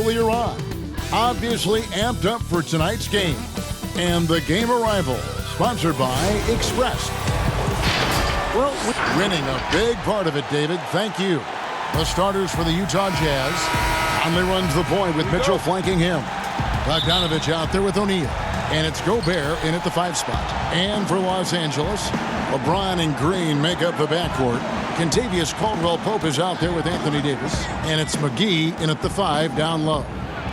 earlier on. Obviously amped up for tonight's game. And the game arrival, sponsored by Express. Well, winning a big part of it, David. Thank you. The starters for the Utah Jazz. Conley runs the point with Mitchell flanking him. Bogdanovich out there with O'Neal. And it's Gobert in at the 5 spot. And for Los Angeles, LeBron and Green make up the backcourt. Kentavious Caldwell-Pope is out there with Anthony Davis. And it's McGee in at the 5 down low.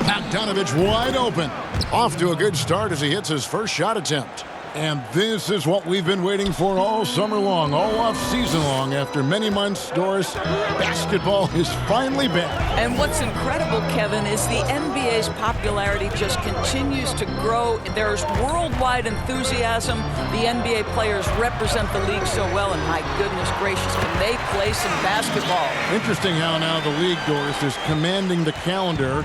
Bogdanovich wide open. Off to a good start as he hits his first shot attempt. And this is what we've been waiting for all summer long, all off-season long. After many months, Doris, basketball is finally back. And what's incredible, Kevin, is the NBA's popularity just continues to grow. There's worldwide enthusiasm. The NBA players represent the league so well, and my goodness gracious, can they play some basketball? Interesting how now the league, Doris, is commanding the calendar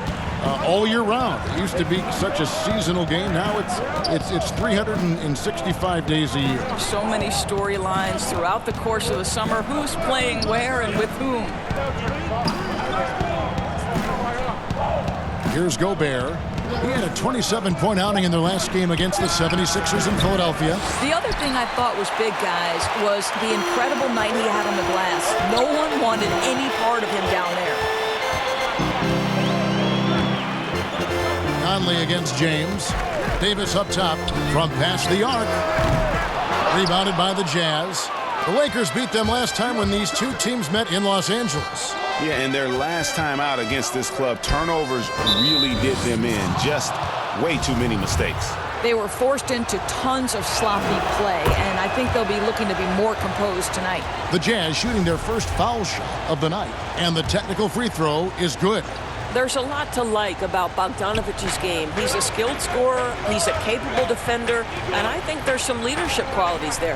all year round. It used to be such a seasonal game. Now it's 365 days a year. So many storylines throughout the course of the summer. Who's playing where and with whom? Here's Gobert. He had a 27-point outing in their last game against the 76ers in Philadelphia. The other thing I thought was big, guys, was the incredible night he had on the glass. No one wanted any part of him down there. Conley against James. Davis up top from past the arc. Rebounded by the Jazz. The Lakers beat them last time when these two teams met in Los Angeles. Yeah, and their last time out against this club, turnovers really did them in. Just way too many mistakes. They were forced into tons of sloppy play, and I think they'll be looking to be more composed tonight. The Jazz shooting their first foul shot of the night, and the technical free throw is good. There's a lot to like about Bogdanovich's game. He's a skilled scorer, he's a capable defender, and I think there's some leadership qualities there.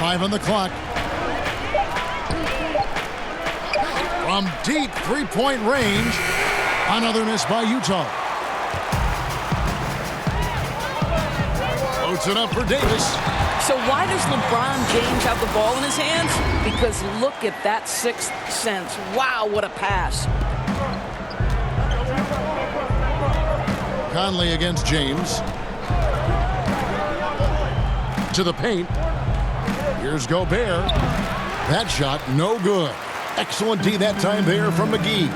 5 on the clock. From deep three-point range, another miss by Utah. Loads it up for Davis. So why does LeBron James have the ball in his hands? Because look at that sixth sense. Wow, what a pass. Conley against James. To the paint. Here's Gobert. That shot, no good. Excellent D that time there from McGee.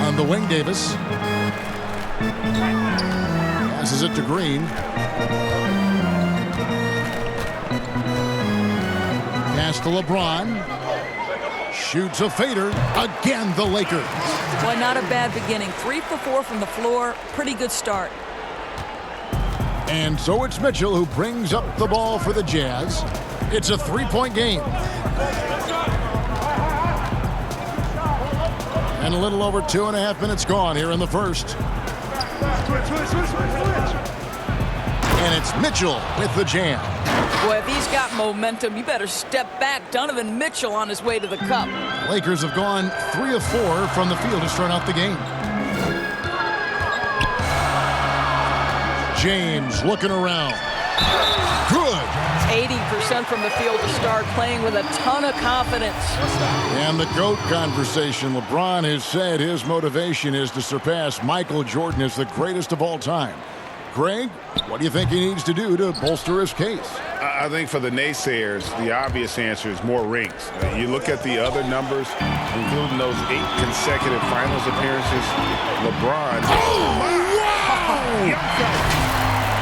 On the wing, Davis. Passes it to Green. Pass to LeBron. Shoots a fader. Again, the Lakers. Well, not a bad beginning. 3 for 4 from the floor. Pretty good start. And so it's Mitchell who brings up the ball for the Jazz. It's a 3-point game. And a little over 2.5 minutes gone here in the first. And it's Mitchell with the jam. Boy, if he's got momentum, you better step back. Donovan Mitchell on his way to the cup. Lakers have gone 3 of 4 from the field to start out the game. James looking around. Good. 80% from the field to start, playing with a ton of confidence. And the GOAT conversation. LeBron has said his motivation is to surpass Michael Jordan as the greatest of all time. Greg, what do you think he needs to do to bolster his case? I think for the naysayers, the obvious answer is more rings. You look at the other numbers, including those 8 consecutive finals appearances. LeBron. Oh, wow!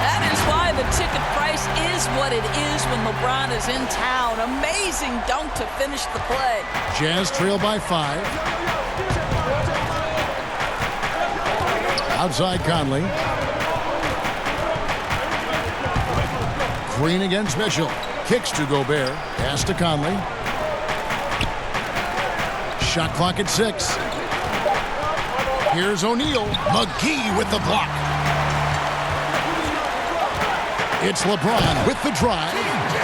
That is why the ticket price is what it is when LeBron is in town. Amazing dunk to finish the play. Jazz trail by 5. Outside Conley. Green against Mitchell. Kicks to Gobert. Pass to Conley. Shot clock at 6. Here's O'Neal. McGee with the block. It's LeBron with the drive.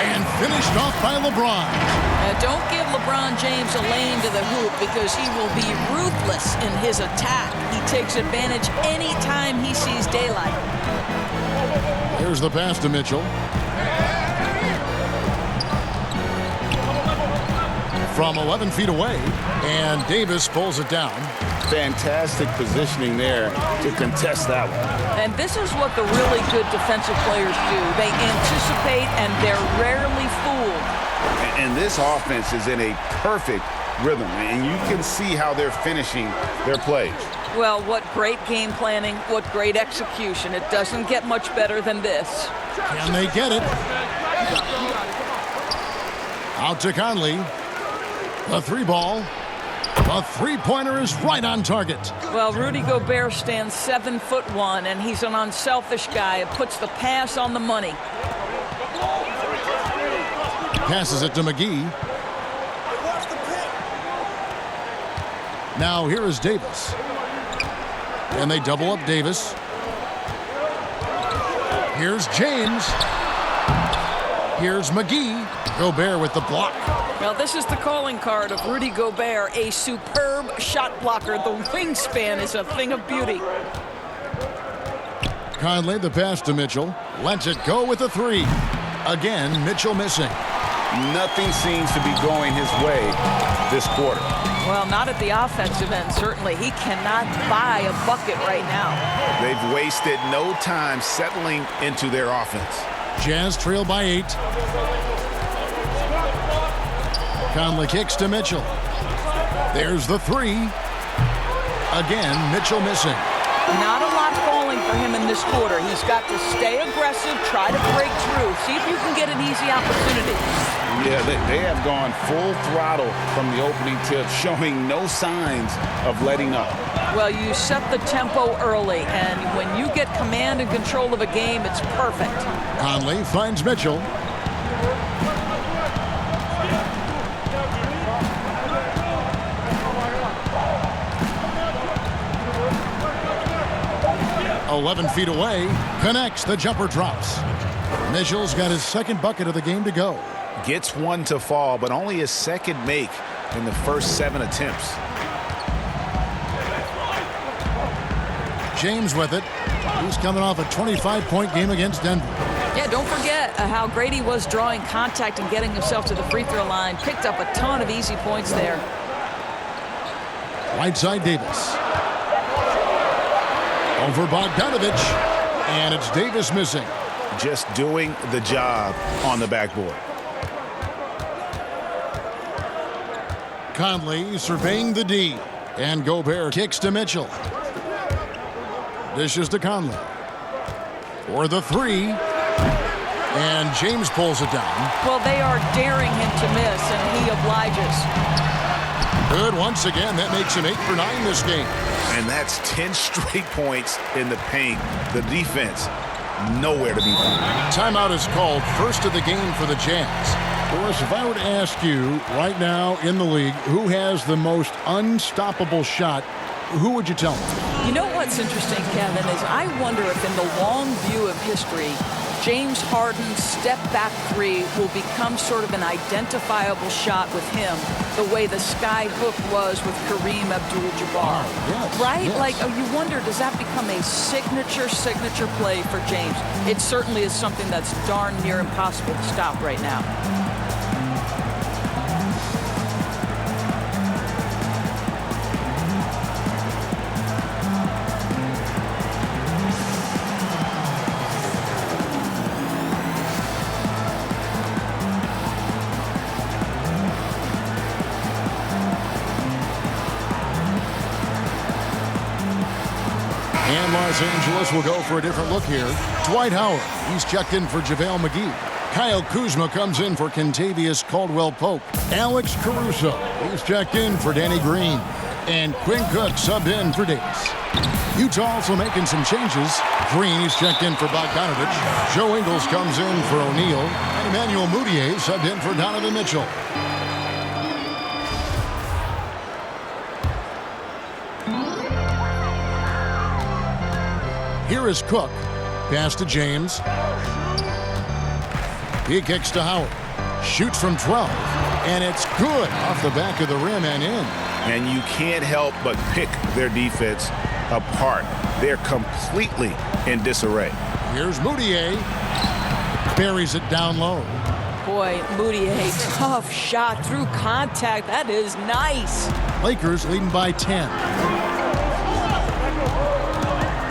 And finished off by LeBron. Now don't give LeBron James a lane to the hoop because he will be ruthless in his attack. He takes advantage anytime he sees daylight. Here's the pass to Mitchell. from 11 feet away, and Davis pulls it down. Fantastic positioning there to contest that one. And this is what the really good defensive players do. They anticipate, and they're rarely fooled. And this offense is in a perfect rhythm, and you can see how they're finishing their plays. Well, what great game planning, what great execution. It doesn't get much better than this. Can they get it? Out to Conley. The three ball. The three-pointer is right on target. Well, Rudy Gobert stands 7'1", and he's an unselfish guy. It puts the pass on the money. Passes it to McGee. Now here is Davis. And they double up Davis. Here's James. Here's McGee. Gobert with the block. Well, this is the calling card of Rudy Gobert, a superb shot blocker. The wingspan is a thing of beauty. Conley, the pass to Mitchell. Lets it go with the three. Again, Mitchell missing. Nothing seems to be going his way this quarter. Well, not at the offensive end, certainly. He cannot buy a bucket right now. They've wasted no time settling into their offense. Jazz trail by 8. Conley kicks to Mitchell. There's the three. Again, Mitchell missing. Not a lot falling for him in this quarter. He's got to stay aggressive, try to break through, see if you can get an easy opportunity. Yeah, they have gone full throttle from the opening tip, showing no signs of letting up. Well, you set the tempo early, and when you get command and control of a game, it's perfect. Conley finds Mitchell. "11 feet away, connects, the jumper drops. Mitchell's got his second bucket of the game to go. Gets one to fall, but only his second make in the first 7 attempts. James with it. He's coming off a 25-point game against Denver. Yeah, don't forget how great he was drawing contact and getting himself to the free throw line. Picked up a ton of easy points there. Right side Davis. Over Bogdanovich. And it's Davis missing. Just doing the job on the backboard. Conley surveying the D. And Gobert kicks to Mitchell. Dishes to Conley. For the three. And James pulls it down. Well, they are daring him to miss, and he obliges. Good once again. That makes him 8 for 9 this game. And that's 10 straight points in the paint. The defense, nowhere to be found. Timeout is called, first of the game for the Jazz. Boris, if I were to ask you right now in the league who has the most unstoppable shot, who would you tell me? You know what's interesting, Kevin, is I wonder if in the long view of history, James Harden's step-back three will become sort of an identifiable shot with him, the way the sky hook was with Kareem Abdul-Jabbar. Yes, right? yes. Like, you wonder, does that become a signature play for James? It certainly is something that's darn near impossible to stop right now. And Los Angeles will go for a different look here. Dwight Howard, he's checked in for JaVale McGee. Kyle Kuzma comes in for Kentavious Caldwell-Pope. Alex Caruso, he's checked in for Danny Green. And Quinn Cook subbed in for Davis. Utah also making some changes. Green, he's checked in for Bogdanovich. Joe Ingles comes in for O'Neal. And Emmanuel Mudiay subbed in for Donovan Mitchell. Here is Cook. Pass to James. He kicks to Howard. Shoots from 12. And it's good off the back of the rim and in. And you can't help but pick their defense apart. They're completely in disarray. Here's Mudiay. Buries it down low. Boy, boy, Moutier, tough shot through contact. That is nice. Lakers leading by 10.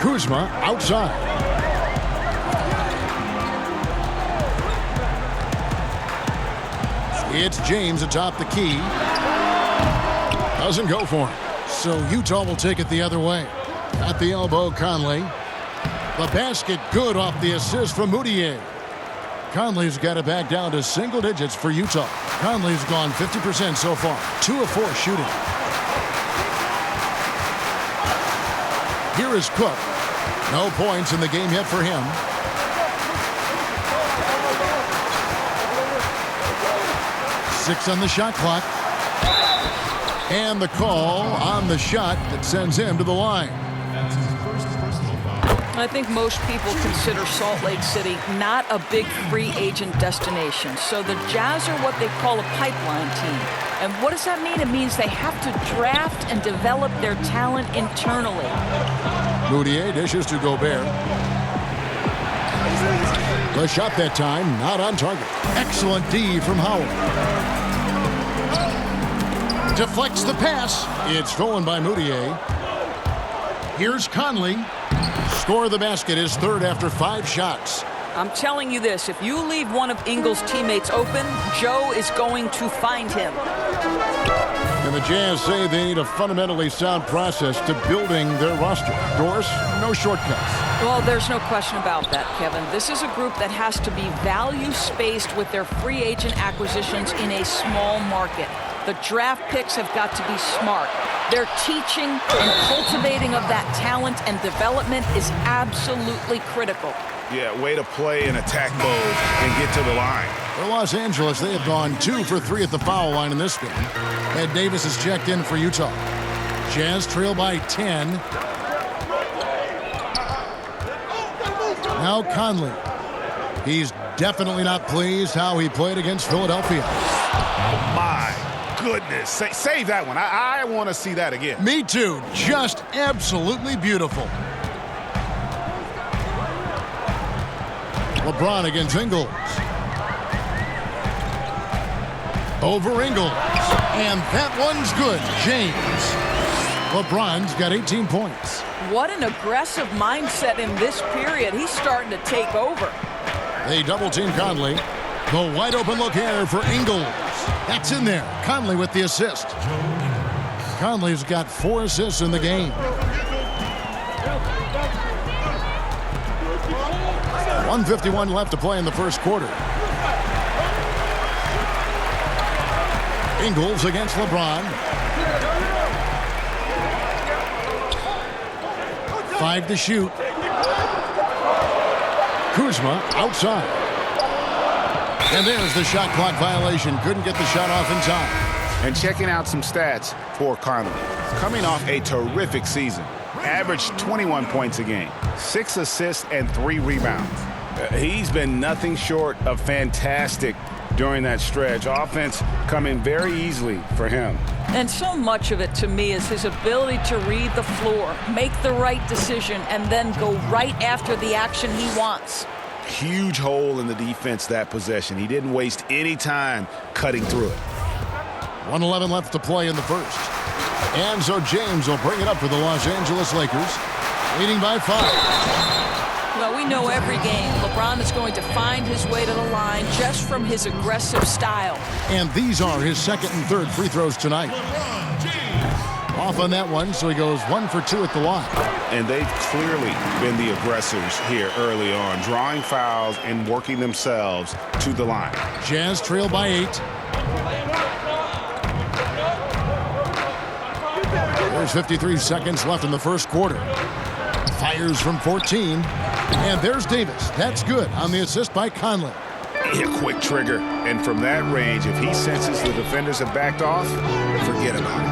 Kuzma outside. It's James atop the key. Doesn't go for him. So Utah will take it the other way. At the elbow, Conley. The basket good off the assist from Moutier. Conley's got it back down to single digits for Utah. Conley's gone 50% so far. 2 of 4 shooting. Here is Cook. No points in the game yet for him. Six on the shot clock. And the call on the shot that sends him to the line. I think most people consider Salt Lake City not a big free agent destination. So the Jazz are what they call a pipeline team. And what does that mean? It means they have to draft and develop their talent internally. Moutier dishes to Gobert. The shot that time, not on target. Excellent D from Howard. Deflects the pass. It's stolen by Moutier. Here's Conley. Score of the basket is third after 5 shots. I'm telling you this, if you leave one of Ingles' teammates open, Joe is going to find him. And the Jazz say they need a fundamentally sound process to building their roster. Doris, no shortcuts. Well, there's no question about that, Kevin. This is a group that has to be value-spaced with their free agent acquisitions in a small market. The draft picks have got to be smart. Their teaching and cultivating of that talent and development is absolutely critical. Yeah, way to play in attack mode and get to the line. For Los Angeles, they have gone 2 for 3 at the foul line in this game. Ed Davis is checked in for Utah. Jazz trail by 10. Now Conley. He's definitely not pleased how he played against Philadelphia. Oh, my goodness. Save that one. I want to see that again. Me too. Just absolutely beautiful. LeBron against Ingles. Over Ingles. And that one's good. James. LeBron's got 18 points. What an aggressive mindset in this period. He's starting to take over. They double-team Conley. The wide-open look here for Ingles. That's in there. Conley with the assist. Conley's got 4 assists in the game. 1:51 left to play in the first quarter. Ingles against LeBron. 5 to shoot. Kuzma outside. And there's the shot clock violation. Couldn't get the shot off in time. And checking out some stats for Conley. Coming off a terrific season. Averaged 21 points a game, 6 assists and 3 rebounds. He's been nothing short of fantastic during that stretch. Offense coming very easily for him. And so much of it to me is his ability to read the floor, make the right decision, and then go right after the action he wants. Huge hole in the defense that possession. He didn't waste any time cutting through it. 1:11 left to play in the first. And so James will bring it up for the Los Angeles Lakers, leading by 5. Well, we know every game LeBron is going to find his way to the line just from his aggressive style. And these are his second and third free throws tonight. Off on that one, so he goes 1 for 2 at the line. And they've clearly been the aggressors here early on, drawing fouls and working themselves to the line. Jazz trail by 8. There's 53 seconds left in the first quarter. Fires from 14. And there's Davis. That's good on the assist by Conley. A quick trigger. And from that range, if he senses the defenders have backed off, forget about it.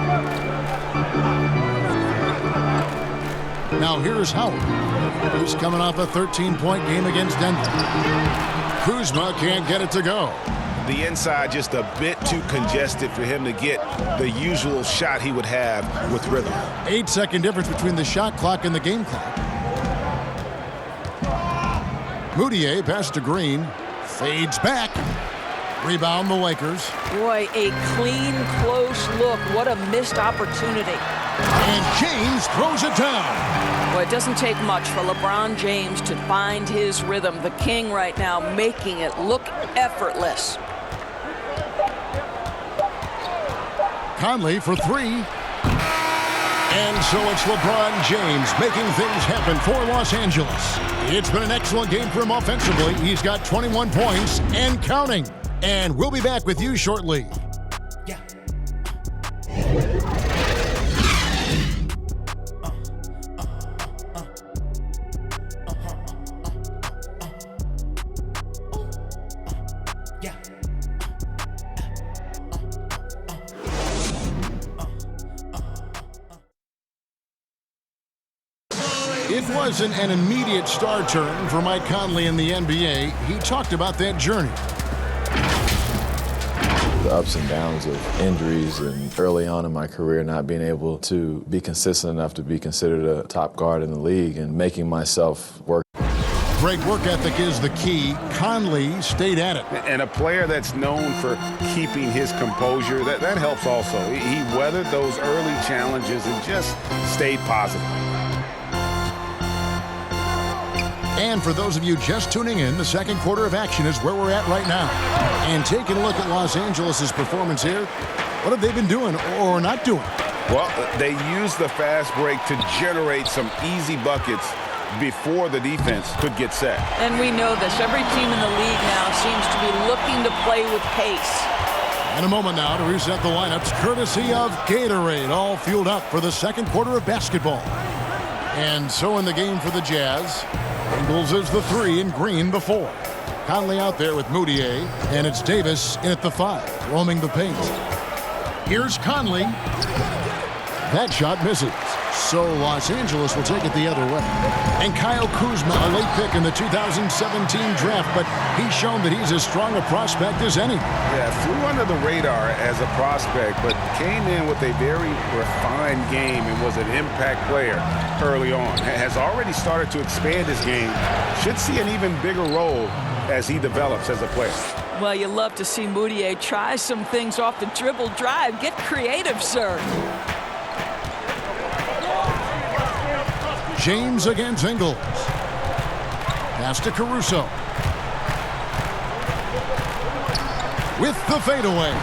Now here's Howard, who's coming off a 13-point game against Denver. Kuzma can't get it to go. The inside just a bit too congested for him to get the usual shot he would have with rhythm. 8-second difference between the shot clock and the game clock. Moutier pass to Green. Fades back. Rebound the Lakers. Boy, a clean, close look. What a missed opportunity. And James throws it down. Boy, it doesn't take much for LeBron James to find his rhythm. The king right now making it look effortless. Conley for three. And so it's LeBron James making things happen for Los Angeles. It's been an excellent game for him offensively. He's got 21 points and counting. And we'll be back with you shortly. Yeah. It wasn't an immediate star turn for Mike Conley in the NBA. He talked about that journey. The ups and downs of injuries and early on in my career not being able to be consistent enough to be considered a top guard in the league and making myself work. Great work ethic is the key. Conley stayed at it. And a player that's known for keeping his composure, that helps also. He weathered those early challenges and just stayed positive. And for those of you just tuning in, the second quarter of action is where we're at right now. And taking a look at Los Angeles' performance here, what have they been doing or not doing? Well, they used the fast break to generate some easy buckets before the defense could get set. And we know this. Every team in the league now seems to be looking to play with pace. In a moment now to reset the lineups, courtesy of Gatorade, all fueled up for the second quarter of basketball. And so in the game for the Jazz, Ingles is the 3 and Green the 4. Conley out there with Moutier, and it's Davis in at the 5, roaming the paint. Here's Conley. That shot misses. So Los Angeles will take it the other way. And Kyle Kuzma, a late pick in the 2017 draft, but he's shown that he's as strong a prospect as any. Yeah, flew under the radar as a prospect, but came in with a very refined game and was an impact player early on. Has already started to expand his game. Should see an even bigger role as he develops as a player. Well, you love to see Moutier try some things off the dribble drive. Get creative, sir. James against Ingles. Pass to Caruso. With the fadeaway.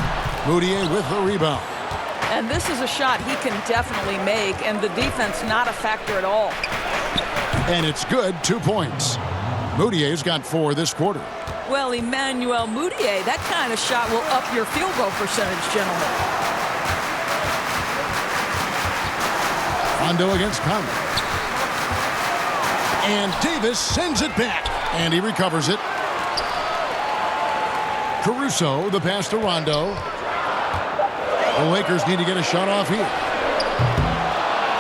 Moutier with the rebound. And this is a shot he can definitely make, and the defense not a factor at all. And it's good, 2 points. Moutier's got 4 this quarter. Well, Emmanuel Moutier, that kind of shot will up your field goal percentage, gentlemen. Rondo against Conley. And Davis sends it back. And he recovers it. Caruso, the pass to Rondo. The Lakers need to get a shot off here.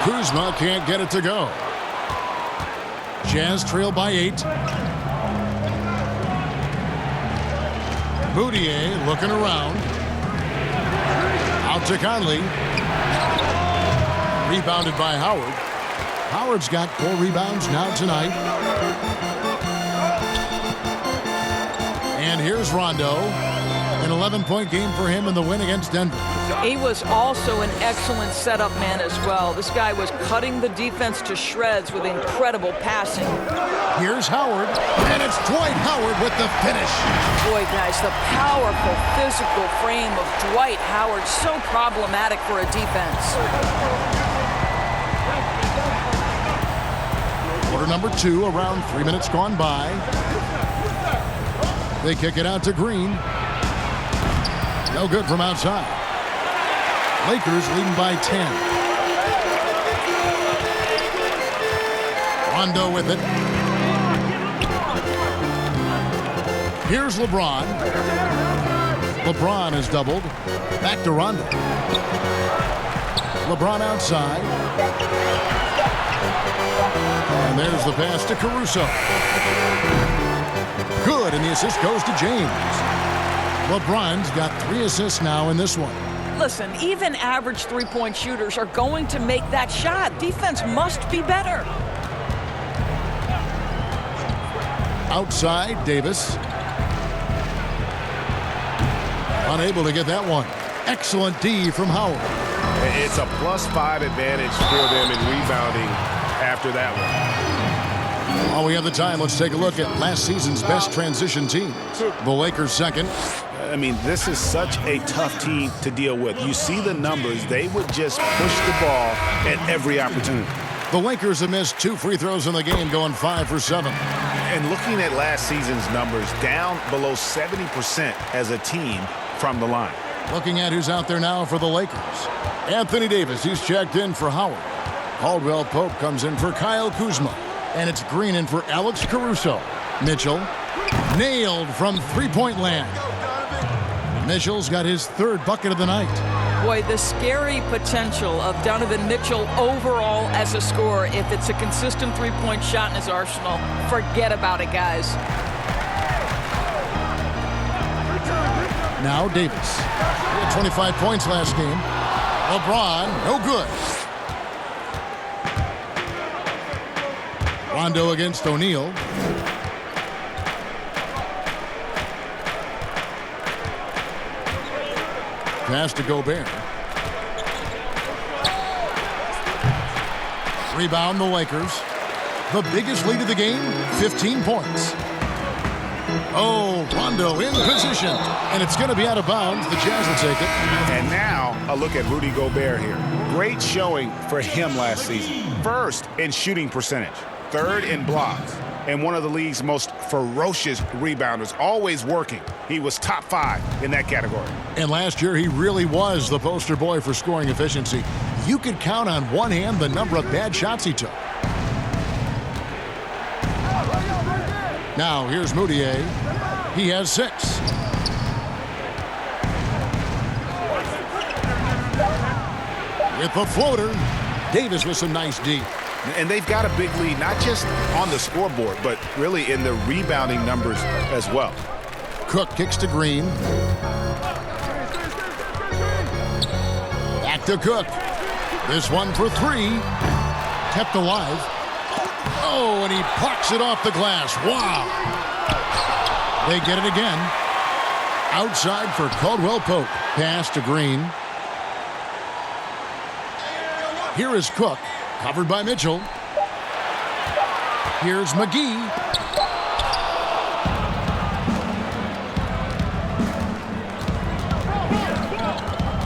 Kuzma can't get it to go. Jazz trail by 8. Moutier looking around. Out to Conley. Rebounded by Howard. Howard's got 4 rebounds now tonight. And here's Rondo. An 11-point game for him in the win against Denver. He was also an excellent setup man as well. This guy was cutting the defense to shreds with incredible passing. Here's Howard, and it's Dwight Howard with the finish. Boy, guys, the powerful physical frame of Dwight Howard, so problematic for a defense. Quarter number 2, around 3 minutes gone by. They kick it out to Green. No good from outside. Lakers leading by 10. Rondo with it. Here's LeBron. LeBron is doubled. Back to Rondo. LeBron outside. And there's the pass to Caruso. Good, and the assist goes to James. LeBron's got 3 assists now in this one. Listen, even average three-point shooters are going to make that shot. Defense must be better. Outside, Davis. Unable to get that one. Excellent D from Howard. It's a +5 advantage for them in rebounding after that one. While we have the time, let's take a look at last season's best transition team. The Lakers second. I mean, this is such a tough team to deal with. You see the numbers. They would just push the ball at every opportunity. The Lakers have missed 2 free throws in the game, going 5 for 7. And looking at last season's numbers, down below 70% as a team from the line. Looking at who's out there now for the Lakers. Anthony Davis, he's checked in for Howard. Caldwell Pope comes in for Kyle Kuzma. And it's Green in for Alex Caruso. Mitchell, nailed from three-point land. Mitchell's got his 3rd bucket of the night. Boy, the scary potential of Donovan Mitchell overall as a scorer. If it's a consistent three-point shot in his arsenal, forget about it, guys. Now Davis. He had 25 points last game. LeBron, no good. Rondo against O'Neal. Pass to Gobert. Rebound the Lakers. The biggest lead of the game, 15 points. Oh, Rondo in position. And it's going to be out of bounds. The Jazz will take it. And now a look at Rudy Gobert here. Great showing for him last season. 1st in shooting percentage. 3rd in blocks. And one of the league's most ferocious rebounders, always working. He was top 5 in that category. And last year, he really was the poster boy for scoring efficiency. You could count on one hand the number of bad shots he took. Now, here's Moutier. He has 6. With the floater, Davis with some nice D. And they've got a big lead, not just on the scoreboard, but really in the rebounding numbers as well. Cook kicks to Green. Back to Cook. This one for 3. Kept alive. Oh, and he pucks it off the glass. Wow. They get it again. Outside for Caldwell Pope. Pass to Green. Here is Cook. Covered by Mitchell. Here's McGee.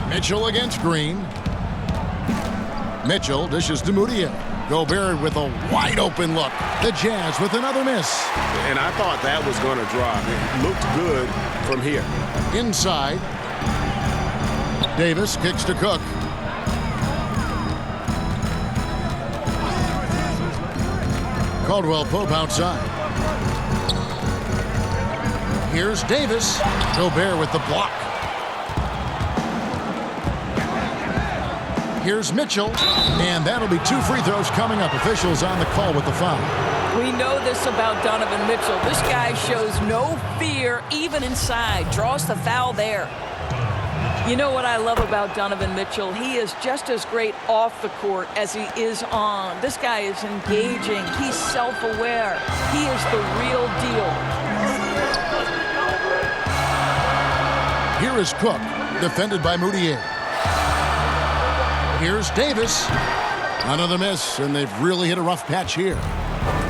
Mitchell against Green. Mitchell dishes to Moutier. Gobert with a wide open look. The Jazz with another miss. And I thought that was going to drop. It looked good from here. Inside. Davis kicks to Cook. Caldwell Pope outside. Here's Davis. Gobert with the block. Here's Mitchell. And that'll be 2 free throws coming up. Officials on the call with the foul. We know this about Donovan Mitchell. This guy shows no fear even inside. Draws the foul there. You know what I love about Donovan Mitchell? He is just as great off the court as he is on. This guy is engaging. He's self-aware. He is the real deal. Here is Cook, defended by Moutier. Here's Davis. Another miss, and they've really hit a rough patch here.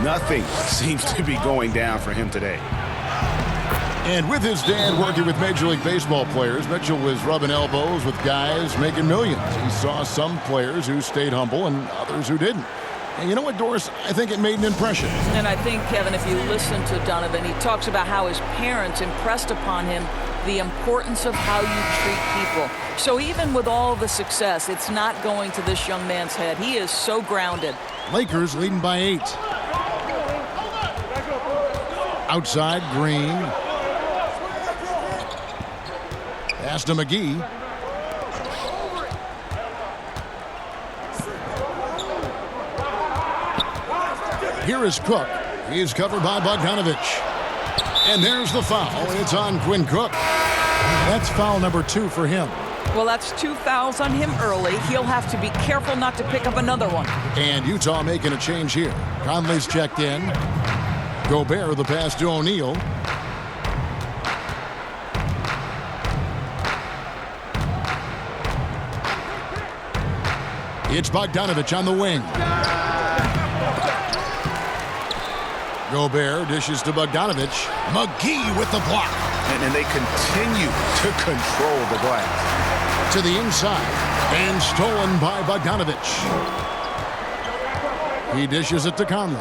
Nothing seems to be going down for him today. And with his dad working with Major League Baseball players, Mitchell was rubbing elbows with guys making millions. He saw some players who stayed humble and others who didn't. And you know what, Doris? I think it made an impression. And I think, Kevin, if you listen to Donovan, he talks about how his parents impressed upon him the importance of how you treat people. So even with all the success, it's not going to this young man's head. He is so grounded. Lakers leading by 8. Outside, Green. Pass to McGee. Here is Cook. He is covered by Bogdanovich. And there's the foul. It's on Quinn Cook. That's foul number 2 for him. Well, that's 2 fouls on him early. He'll have to be careful not to pick up another one. And Utah making a change here. Conley's checked in. Gobert the pass to O'Neal. It's Bogdanovich on the wing. Gobert dishes to Bogdanovich. McGee with the block. And they continue to control the glass. To the inside. And stolen by Bogdanovich. He dishes it to Conley.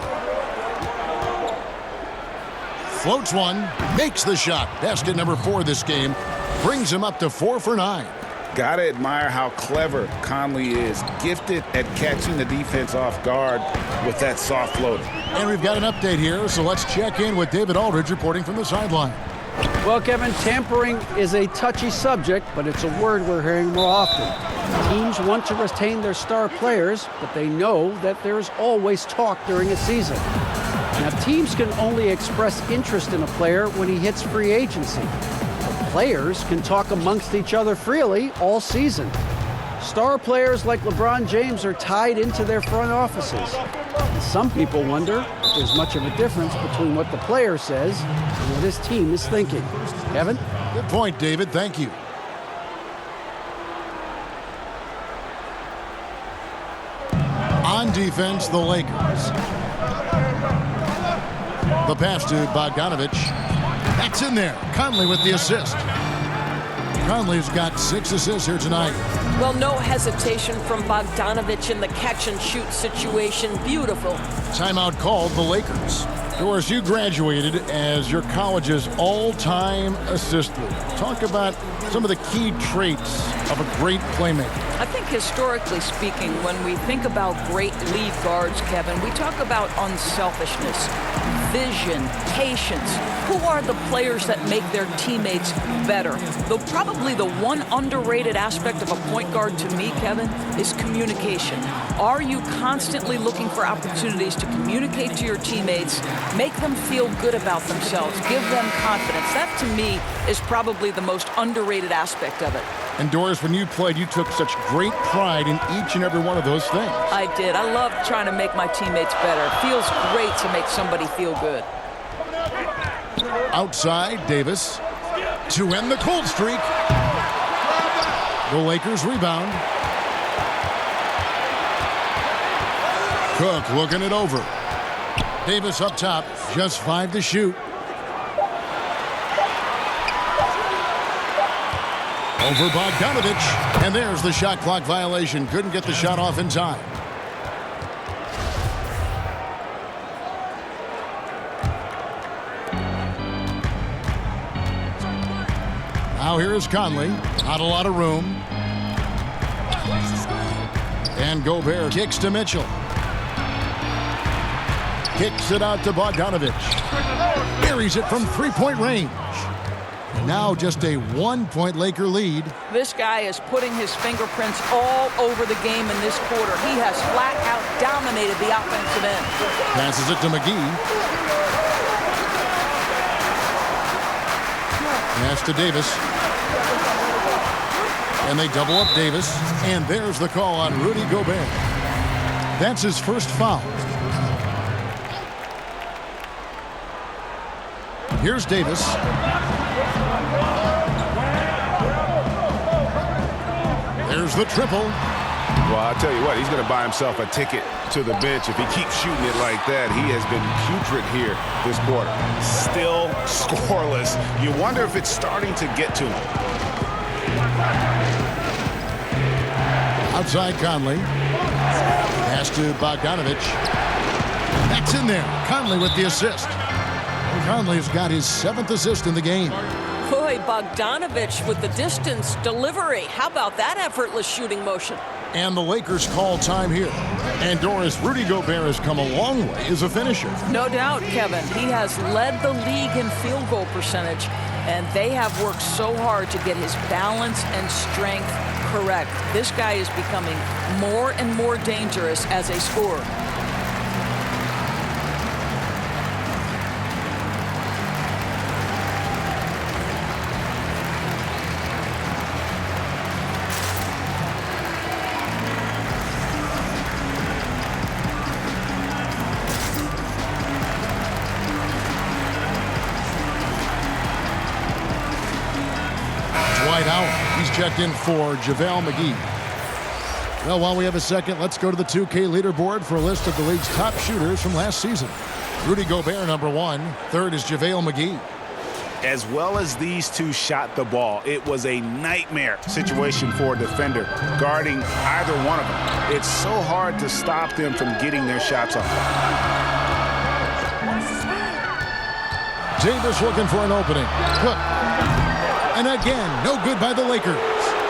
Floats one. Makes the shot. Basket number 4 this game. Brings him up to 4 for 9. Gotta admire how clever Conley is. Gifted at catching the defense off guard with that soft floater. And we've got an update here, so let's check in with David Aldridge reporting from the sideline. Well, Kevin, tampering is a touchy subject, but it's a word we're hearing more often. Teams want to retain their star players, but they know that there's always talk during a season. Now, teams can only express interest in a player when he hits free agency. But players can talk amongst each other freely all season. Star players like LeBron James are tied into their front offices. And some people wonder if there's much of a difference between what the player says and what his team is thinking. Kevin? Good point, David. Thank you. On defense, the Lakers. The pass to Bogdanovich. That's in there. Conley with the assist. Conley's got 6 assists here tonight. Well, no hesitation from Bogdanovich in the catch-and-shoot situation. Beautiful. Timeout called the Lakers. Doris, you graduated as your college's all-time assist leader. Talk about some of the key traits of a great playmaker. I think historically speaking, when we think about great lead guards, Kevin, we talk about unselfishness, vision, patience. Who are the players that make their teammates better? Though probably the one underrated aspect of a point guard to me, Kevin, is communication. Are you constantly looking for opportunities to communicate to your teammates, make them feel good about themselves, give them confidence? That, to me, is probably the most underrated aspect of it. And Doris, when you played, you took such great pride in each and every one of those things. I did. I love trying to make my teammates better. It feels great to make somebody feel good. Outside, Davis to end the cold streak. The Lakers rebound. Cook looking it over. Davis up top, just 5 to shoot. Over Bogdanovich, and there's the shot clock violation. Couldn't get the shot off in time. Now here is Conley. Not a lot of room. And Gobert kicks to Mitchell. Kicks it out to Bogdanovich. Buries it from three-point range. Now just a 1-point Laker lead. This guy is putting his fingerprints all over the game in this quarter. He has flat out dominated the offensive end. Passes it to McGee. Pass to Davis. And they double up Davis. And there's the call on Rudy Gobert. That's his first foul. Here's Davis. There's the triple. Well, I'll tell you what, he's going to buy himself a ticket to the bench. If he keeps shooting it like that, he has been putrid here this quarter. Still scoreless. You wonder if it's starting to get to him. Outside Conley. Pass to Bogdanovich. That's in there. Conley with the assist. Conley's got his 7th assist in the game. Boy, Bogdanovich with the distance delivery. How about that effortless shooting motion? And the Lakers call time here. And Doris, Rudy Gobert has come a long way as a finisher. No doubt, Kevin. He has led the league in field goal percentage, and they have worked so hard to get his balance and strength correct. This guy is becoming more and more dangerous as a scorer. He's checked in for JaVale McGee. Well, while we have a second, let's go to the 2K leaderboard for a list of the league's top shooters from last season. Rudy Gobert, number 1. Third is JaVale McGee. As well as these two shot the ball, it was a nightmare situation for a defender guarding either one of them. It's so hard to stop them from getting their shots off. Davis looking for an opening. Cook. And again, no good by the Lakers.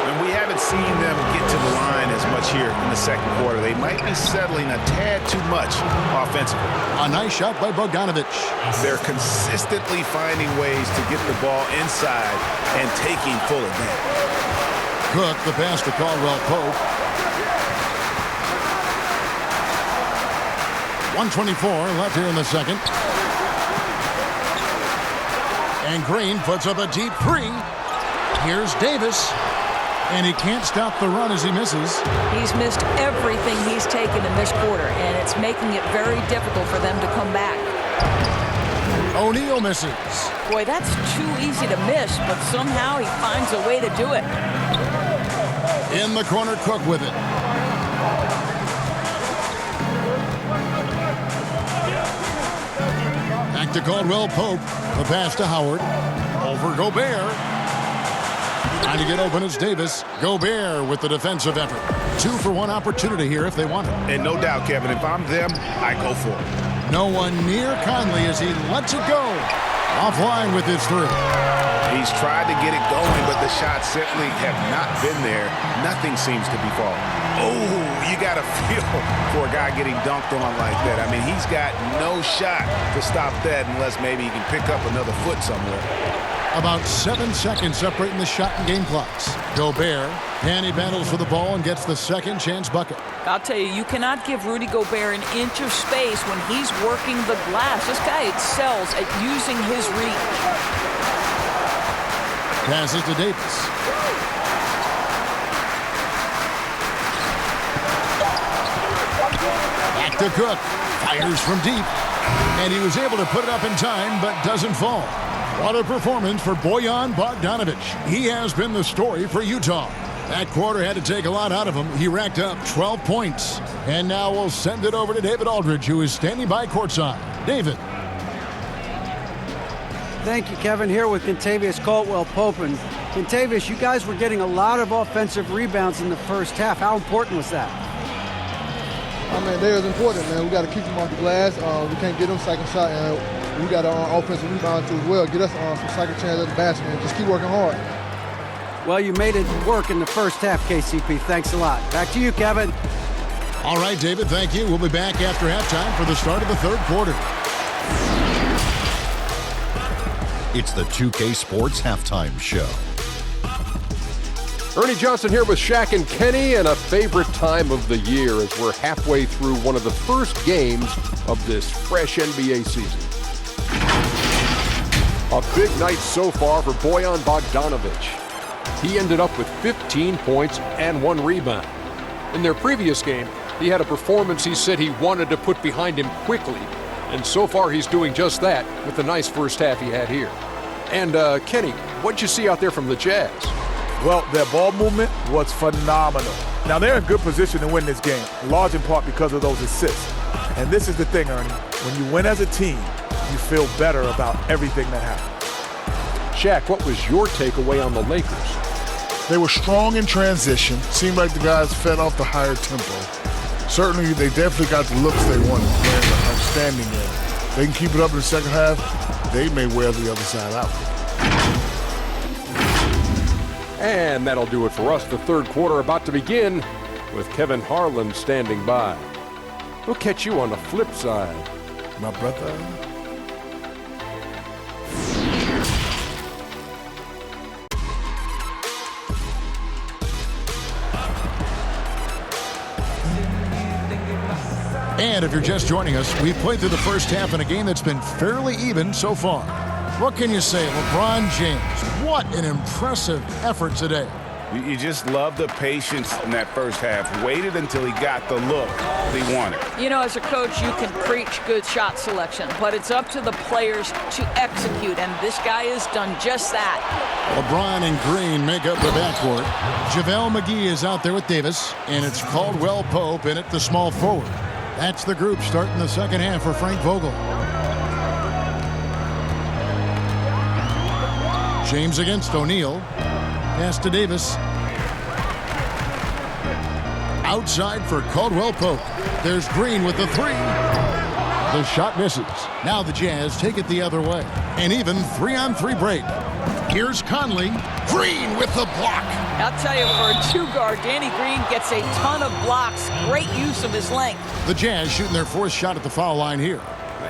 And we haven't seen them get to the line as much here in the second quarter. They might be settling a tad too much offensively. A nice shot by Bogdanovich. They're consistently finding ways to get the ball inside and taking full advantage. Cook, the pass to Caldwell Pope. 1:24 left here in the second. And Green puts up a deep three. Here's Davis. And he can't stop the run as he misses. He's missed everything he's taken in this quarter, and it's making it very difficult for them to come back. O'Neal misses. Boy, that's too easy to miss, but somehow he finds a way to do it. In the corner, Cook with it. Back to Caldwell Pope. The pass to Howard. Over Gobert. Trying to get open is Davis. Gobert with the defensive effort. 2-for-1 opportunity here if they want it. And no doubt, Kevin, if I'm them, I go for it. No one near Conley as he lets it go. Offline with his three. He's tried to get it going, but the shots simply have not been there. Nothing seems to be falling. Oh, you got to feel for a guy getting dunked on like that. I mean, he's got no shot to stop that unless maybe he can pick up another foot somewhere. About 7 seconds separating the shot and game clocks. Gobert, and he battles for the ball and gets the second chance bucket. I'll tell you cannot give Rudy Gobert an inch of space when he's working the glass. This guy excels at using his reach. Passes to Davis. Back to Cook. Fires from deep. And he was able to put it up in time, but doesn't fall. What a performance for Bojan Bogdanovich. He has been the story for Utah. That quarter had to take a lot out of him. He racked up 12 points. And now we'll send it over to David Aldridge, who is standing by courtside. David. Thank you, Kevin. Here with Kentavious Caldwell-Pope. And Kentavious, you guys were getting a lot of offensive rebounds in the first half. How important was that? I mean, they're important, man. We got to keep them off the glass. We can't get them second shot, and we got our offensive rebound too as well. Get us some second chance at the basket and just keep working hard. Well, you made it work in the first half, KCP. Thanks a lot. Back to you, Kevin. All right, David, thank you. We'll be back after halftime for the start of the third quarter. It's the 2K Sports Halftime Show. Ernie Johnson here with Shaq and Kenny, and a favorite time of the year as we're halfway through one of the first games of this fresh NBA season. A big night so far for Bojan Bogdanovich. He ended up with 15 points and 1 rebound. In their previous game, he had a performance he said he wanted to put behind him quickly, and so far he's doing just that with the nice first half he had here. And Kenny, what'd you see out there from the Jazz? Well, their ball movement was phenomenal. Now, they're in good position to win this game, large in part because of those assists. And this is the thing, Ernie. When you win as a team, you feel better about everything that happened. Shaq, what was your takeaway on the Lakers? They were strong in transition. Seemed like the guys fed off the higher tempo. Certainly, they definitely got the looks they wanted, playing an outstanding game. They can keep it up in the second half, they may wear the other side out. And that'll do it for us. The third quarter about to begin with Kevin Harlan standing by. We'll catch you on the flip side, my brother. And if you're just joining us, we've played through the first half in a game that's been fairly even so far. What can you say? LeBron James, what an impressive effort today. You just love the patience in that first half. Waited until he got the look he wanted. You know, as a coach, you can preach good shot selection, but it's up to the players to execute, and this guy has done just that. LeBron and Green make up the backcourt. JaVale McGee is out there with Davis, and it's Caldwell Pope in at the small forward. That's the group starting the second half for Frank Vogel. James against O'Neal. Pass to Davis. Outside for Caldwell Pope. There's Green with the three. The shot misses. Now the Jazz take it the other way. An even 3-on-3 break. Here's Conley. Green with the block. I'll tell you, for a two-guard, Danny Green gets a ton of blocks. Great use of his length. The Jazz shooting their fourth shot at the foul line here.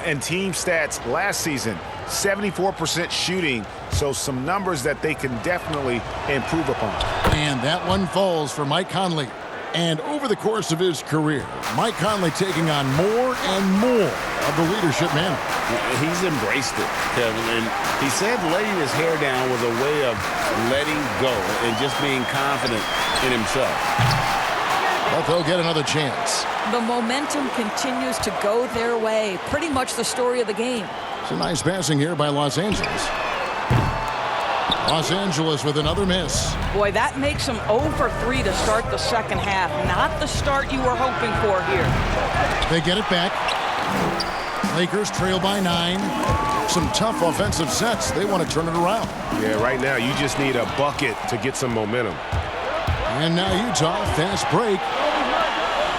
And team stats last season, 74% shooting, so some numbers that they can definitely improve upon. And that one falls for Mike Conley. And over the course of his career, Mike Conley taking on more and more of the leadership mantle. He's embraced it, Kevin, and he said letting his hair down was a way of letting go and just being confident in himself. But they'll get another chance. The momentum continues to go their way. Pretty much the story of the game. It's a nice passing here by Los Angeles. Los Angeles with another miss. Boy, that makes them 0 for 3 to start the second half. Not the start you were hoping for here. They get it back. Lakers trail by 9. Some tough offensive sets. They want to turn it around. Yeah, right now you just need a bucket to get some momentum. And now Utah, fast break.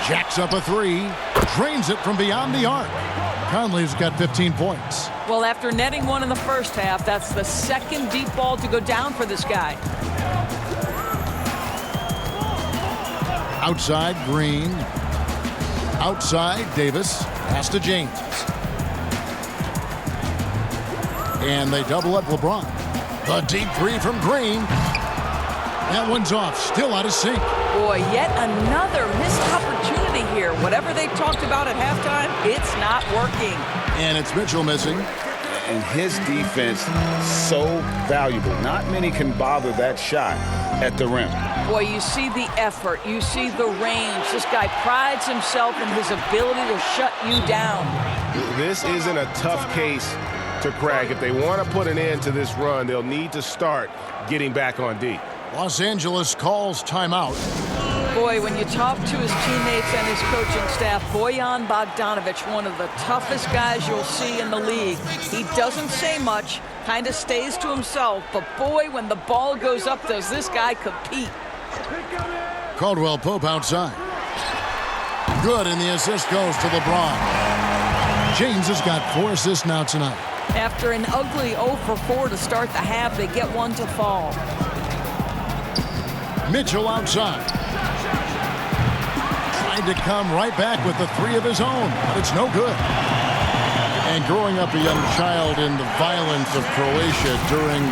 Jacks up a 3. Drains it from beyond the arc. Conley's got 15 points. Well, after netting one in the first half, that's the second deep ball to go down for this guy. Outside, Green. Outside, Davis. Pass to James. And they double up LeBron. The deep three from Green. That one's off. Still out of sync. Boy, yet another missed opportunity here. Whatever they talked about at halftime, it's not working. And it's Mitchell missing. And his defense, so valuable. Not many can bother that shot at the rim. Boy, you see the effort. You see the range. This guy prides himself in his ability to shut you down. This isn't a tough case to crack. If they want to put an end to this run, they'll need to start getting back on D. Los Angeles calls timeout. Boy, when you talk to his teammates and his coaching staff, Bojan Bogdanovic, one of the toughest guys you'll see in the league. He doesn't say much, kind of stays to himself, but boy, when the ball goes up, does this guy compete. Caldwell Pope outside. Good, and the assist goes to LeBron. James has got 4 assists now tonight. After an ugly 0 for 4 to start the half, they get one to fall. Mitchell outside. Tried to come right back with the 3 of his own, but it's no good. And growing up a young child in the violence of Croatia during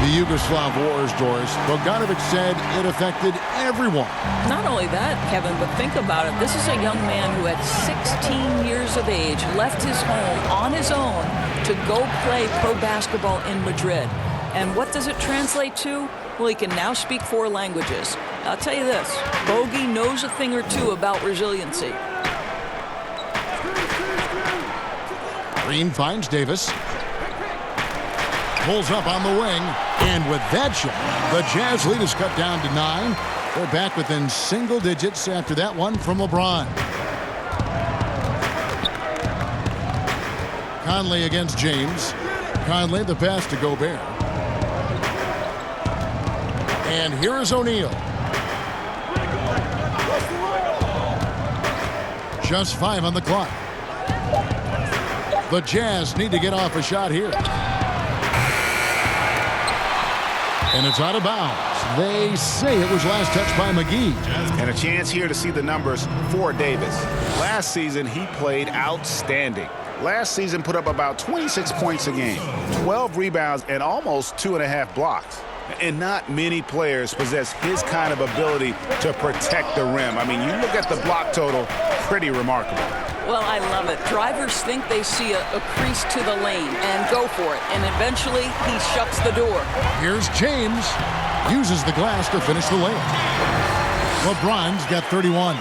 the Yugoslav wars, Doris, Bogdanovic said it affected everyone. Not only that, Kevin, but think about it. This is a young man who at 16 years of age left his home on his own to go play pro basketball in Madrid. And what does it translate to? Well, he can now speak 4 languages. I'll tell you this, Bogey knows a thing or two about resiliency. Green finds Davis. Pulls up on the wing. And with that shot, the Jazz lead is cut down to 9. They're back within single digits after that one from LeBron. Conley against James. Conley the pass to Gobert. And here is O'Neal. Just 5 on the clock. The Jazz need to get off a shot here. And it's out of bounds. They say it was last touched by McGee. And a chance here to see the numbers for Davis. Last season, he played outstanding. Last season put up about 26 points a game, 12 rebounds, and almost 2.5 blocks. And not many players possess his kind of ability to protect the rim. I mean, you look at the block total, pretty remarkable. Well, I love it. Drivers think they see a crease to the lane and go for it. And eventually, he shuts the door. Here's James. Uses the glass to finish the layup. LeBron's got 31.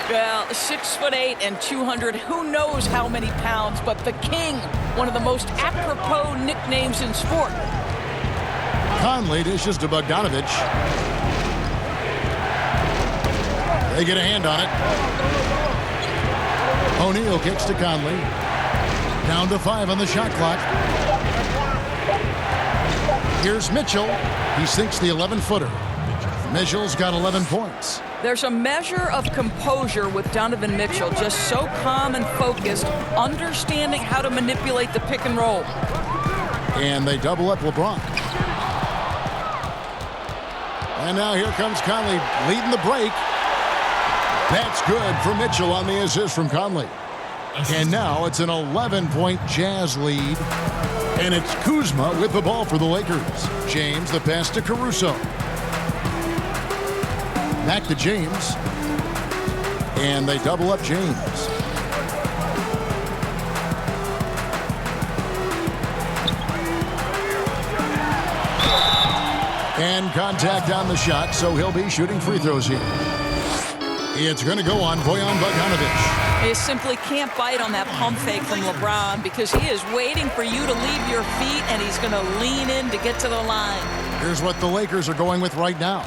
Well, 6'8" and 200. Who knows how many pounds, but the King, one of the most apropos nicknames in sport. Conley dishes to Bogdanovich. They get a hand on it. O'Neal kicks to Conley. Down to 5 on the shot clock. Here's Mitchell. He sinks the 11-footer. Mitchell's got 11 points. There's a measure of composure with Donovan Mitchell, just so calm and focused, understanding how to manipulate the pick and roll. And they double up LeBron. And now here comes Conley leading the break. That's good for Mitchell on the assist from Conley. And now it's an 11-point Jazz lead. And it's Kuzma with the ball for the Lakers. James, the pass to Caruso. Back to James. And they double up James. And contact on the shot, so he'll be shooting free throws here. It's going to go on Bojan Bogdanović. You simply can't bite on that pump fake from LeBron because he is waiting for you to leave your feet, and he's going to lean in to get to the line. Here's what the Lakers are going with right now.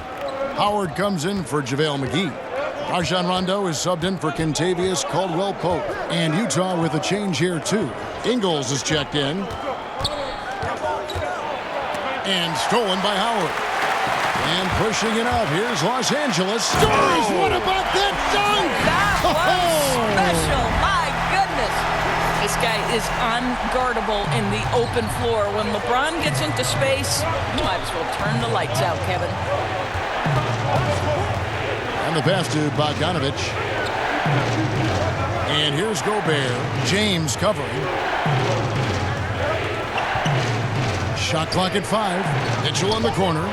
Howard comes in for JaVale McGee. Rajon Rondo is subbed in for Kentavious Caldwell-Pope. And Utah with a change here, too. Ingles is checked in. And stolen by Howard. And pushing it up. Here's Los Angeles. Scores! What about that dunk? That was special. My goodness. This guy is unguardable in the open floor. When LeBron gets into space, you might as well turn the lights out, Kevin. And the pass to Bogdanović. And here's Gobert. James covering. Shot clock at 5. Mitchell in the corner.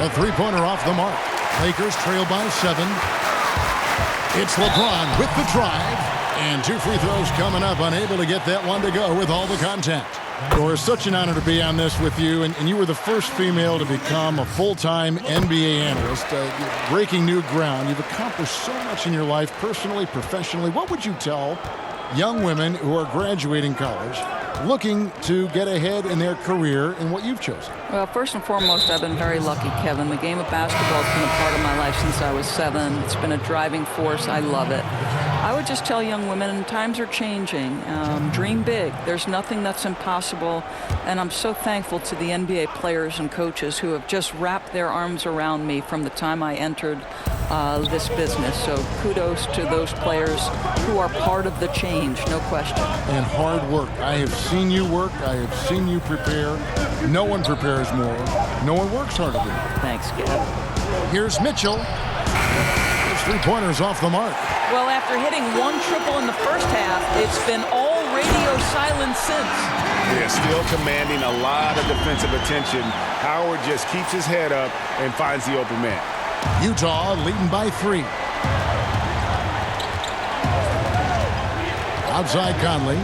A three-pointer off the mark. Lakers trail by 7. It's LeBron with the drive. And 2 free throws coming up. Unable to get that one to go with all the contact. Doris, such an honor to be on this with you. And you were the first female to become a full-time NBA analyst. Breaking new ground. You've accomplished so much in your life, personally, professionally. What would you tell young women who are graduating college, looking to get ahead in their career in what you've chosen? Well, first and foremost, I've been very lucky, Kevin. The game of basketball has been a part of my life since I was 7. It's been a driving force. I love it. I would just tell young women, times are changing. Dream big. There's nothing that's impossible. And I'm so thankful to the NBA players and coaches who have just wrapped their arms around me from the time I entered this business. So kudos to those players who are part of the change, no question. And hard work. I have seen you work. I have seen you prepare. No one prepares more. No one works harder than you. Thanks, Kev. Here's Mitchell. Those 3-pointers off the mark. Well, after hitting 1 triple in the first half, it's been all radio silence since. They're still commanding a lot of defensive attention. Howard just keeps his head up and finds the open man. Utah leading by 3. Outside Conley.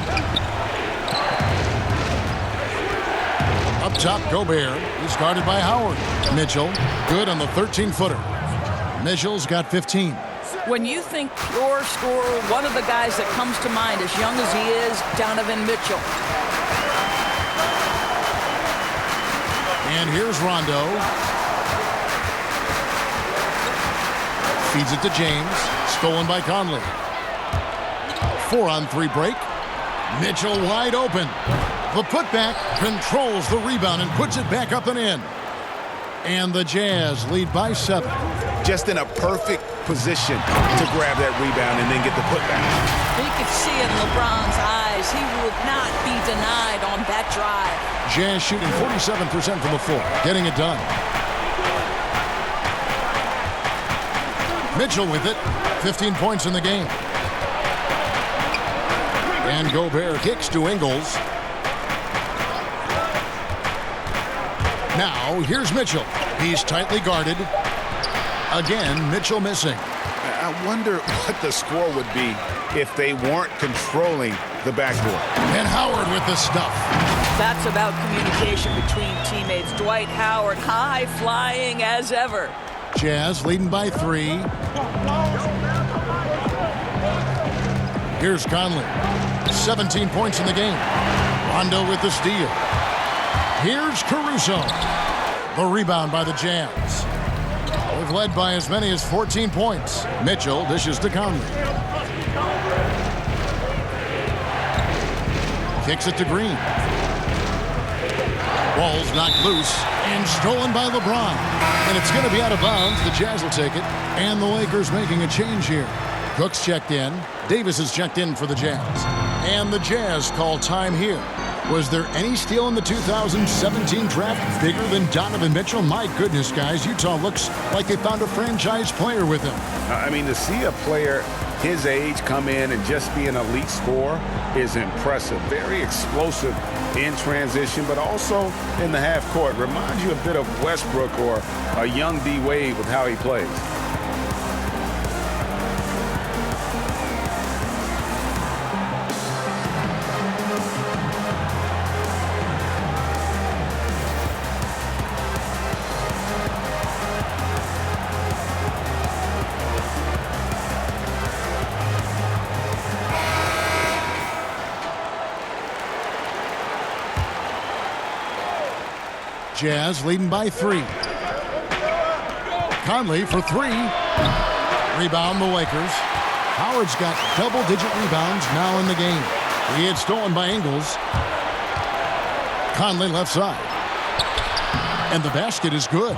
Up top, Gobert. He's guarded by Howard. Mitchell, good on the 13-footer. Mitchell's got 15. When you think pure scorer, one of the guys that comes to mind, as young as he is, Donovan Mitchell. And here's Rondo. Feeds it to James. Stolen by Conley. 4-on-3 break. Mitchell wide open. The putback controls the rebound and puts it back up and in. And the Jazz lead by 7. Just in a perfect position to grab that rebound and then get the putback. You could see it in LeBron's eyes. He would not be denied on that drive. Jazz shooting 47% from the floor, getting it done. Mitchell with it, 15 points in the game. And Gobert kicks to Ingles. Now, here's Mitchell. He's tightly guarded. Again, Mitchell missing. I wonder what the score would be if they weren't controlling the backboard. And Howard with the stuff. That's about communication between teammates. Dwight Howard, high flying as ever. Jazz leading by 3. Here's Conley. 17 points in the game. Rondo with the steal. Here's Caruso. The rebound by the Jazz. They've led by as many as 14 points. Mitchell dishes to Conley. Kicks it to Green. Ball's knocked loose and stolen by LeBron. And it's going to be out of bounds. The Jazz will take it. And the Lakers making a change here. Cook's checked in. Davis is checked in for the Jazz. And the Jazz call time here. Was there any steal in the 2017 draft bigger than Donovan Mitchell? My goodness, guys, Utah looks like they found a franchise player with him. I mean, to see a player his age come in and just be an elite scorer is impressive. Very explosive in transition, but also in the half court. Reminds you a bit of Westbrook or a young D-Wade with how he plays. Jazz leading by 3. Conley for 3. Rebound the Lakers. Howard's got double-digit rebounds now in the game. He had stolen by Ingles. Conley left side. And the basket is good.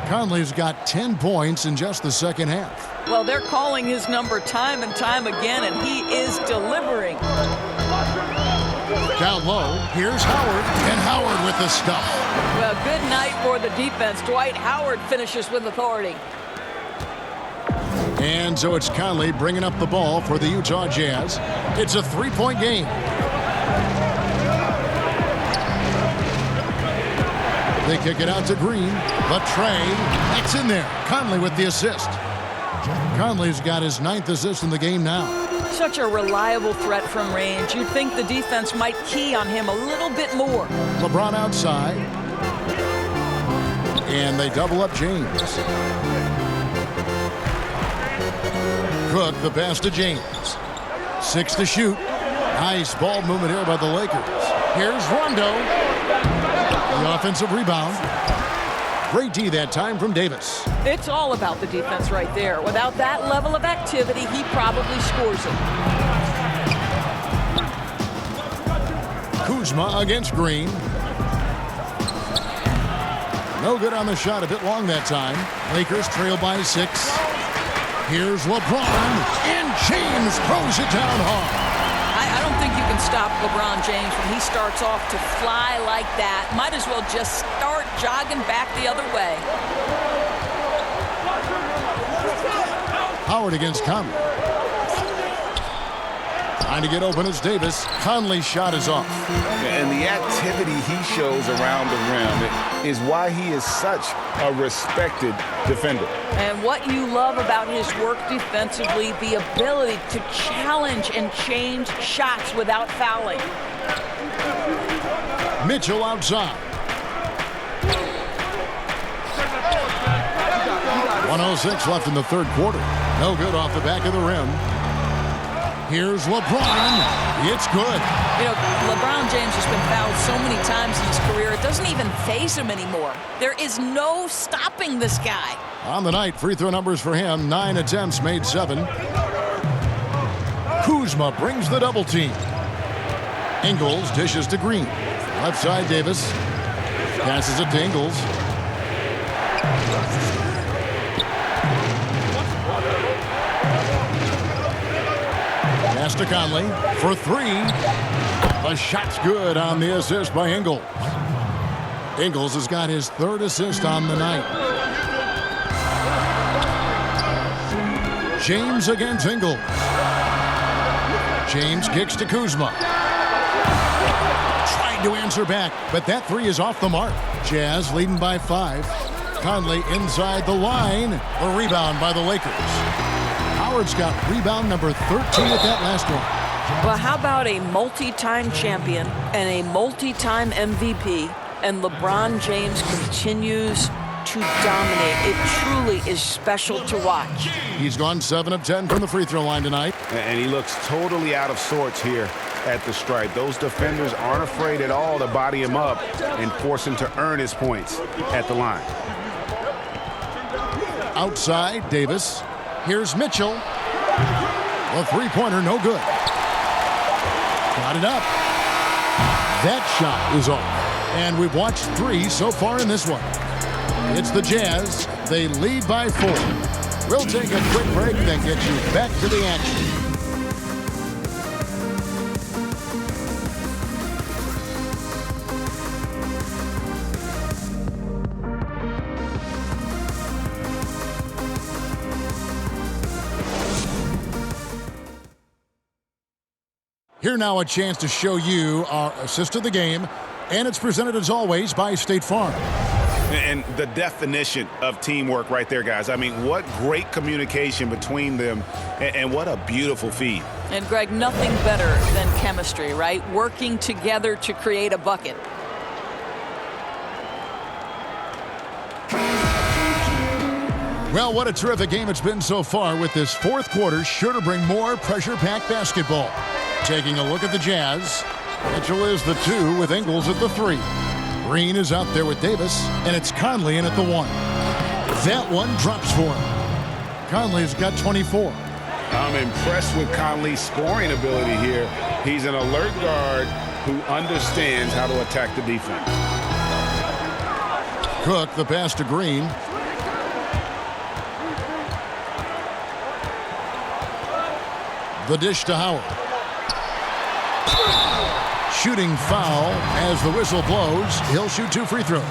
Conley's got 10 points in just the second half. Well, they're calling his number time and time again, and he is delivering. Down low, here's Howard, and Howard with the stuff. Well, good night for the defense. Dwight Howard finishes with authority. And so it's Conley bringing up the ball for the Utah Jazz. It's a 3-point game. They kick it out to Green. But Trey, that's in there. Conley with the assist. Conley's got his 9th assist in the game now. Such a reliable threat from range. You'd think the defense might key on him a little bit more. LeBron outside. And they double up James. Cook, the pass to James. 6 to shoot. Nice ball movement here by the Lakers. Here's Rondo. The offensive rebound. Great D that time from Davis. It's all about the defense right there. Without that level of activity, he probably scores it. Kuzma against Green. No good on the shot, a bit long that time. Lakers trail by 6. Here's LeBron, and James throws it down hard. I don't think you can stop LeBron James when he starts off to fly like that. Might as well just start jogging back the other way. Howard against Conley. Trying to get open is Davis. Conley's shot is off. And the activity he shows around the rim is why he is such a respected defender. And what you love about his work defensively, the ability to challenge and change shots without fouling. Mitchell outside. 1:06 left in the third quarter. No good off the back of the rim. Here's LeBron. It's good. You know, LeBron James has been fouled so many times in his career, it doesn't even faze him anymore. There is no stopping this guy. On the night, free throw numbers for him, 9 attempts, made 7. Kuzma brings the double team. Ingles dishes to Green. Left side, Davis. Passes it to Ingles. Pass to Conley for 3. The shot's good on the assist by Ingles. Ingles has got his 3rd assist on the night. James against Ingles. James kicks to Kuzma. Trying to answer back, but that 3 is off the mark. Jazz leading by 5. Conley inside the line. A rebound by the Lakers. Howard's got rebound number 13 at that last one. Well, how about a multi-time champion and a multi-time MVP, and LeBron James continues to dominate. It truly is special to watch. He's gone 7 of 10 from the free throw line tonight. And he looks totally out of sorts here at the stripe. Those defenders aren't afraid at all to body him up and force him to earn his points at the line. Outside, Davis. Here's Mitchell. A three-pointer, no good. Got it up. That shot is off. And we've watched 3 so far in this one. It's the Jazz. They lead by 4. We'll take a quick break, then get you back to the action. Here now a chance to show you our assist of the game, and it's presented as always by State Farm. And the definition of teamwork right there, guys. I mean, what great communication between them, and what a beautiful feed. And, Greg, nothing better than chemistry, right? Working together to create a bucket. Well, what a terrific game it's been so far, with this fourth quarter sure to bring more pressure-packed basketball. Taking a look at the Jazz, Mitchell is the 2 with Ingles at the 3. Green is out there with Davis, and it's Conley in at the 1. That one drops for him. Conley's got 24. I'm impressed with Conley's scoring ability here. He's an alert guard who understands how to attack the defense. Cook, the pass to Green. The dish to Howard. Shooting foul as the whistle blows. He'll shoot 2 free throws.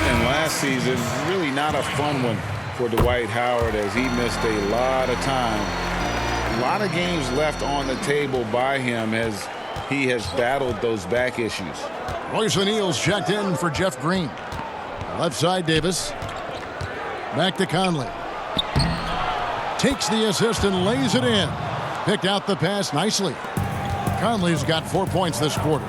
And last season, really not a fun one for Dwight Howard, as he missed a lot of time. A lot of games left on the table by him as he has battled those back issues. Royce O'Neal's checked in for Jeff Green. Left side, Davis. Back to Conley. Takes the assist and lays it in. Picked out the pass nicely. Conley's got 4 points this quarter.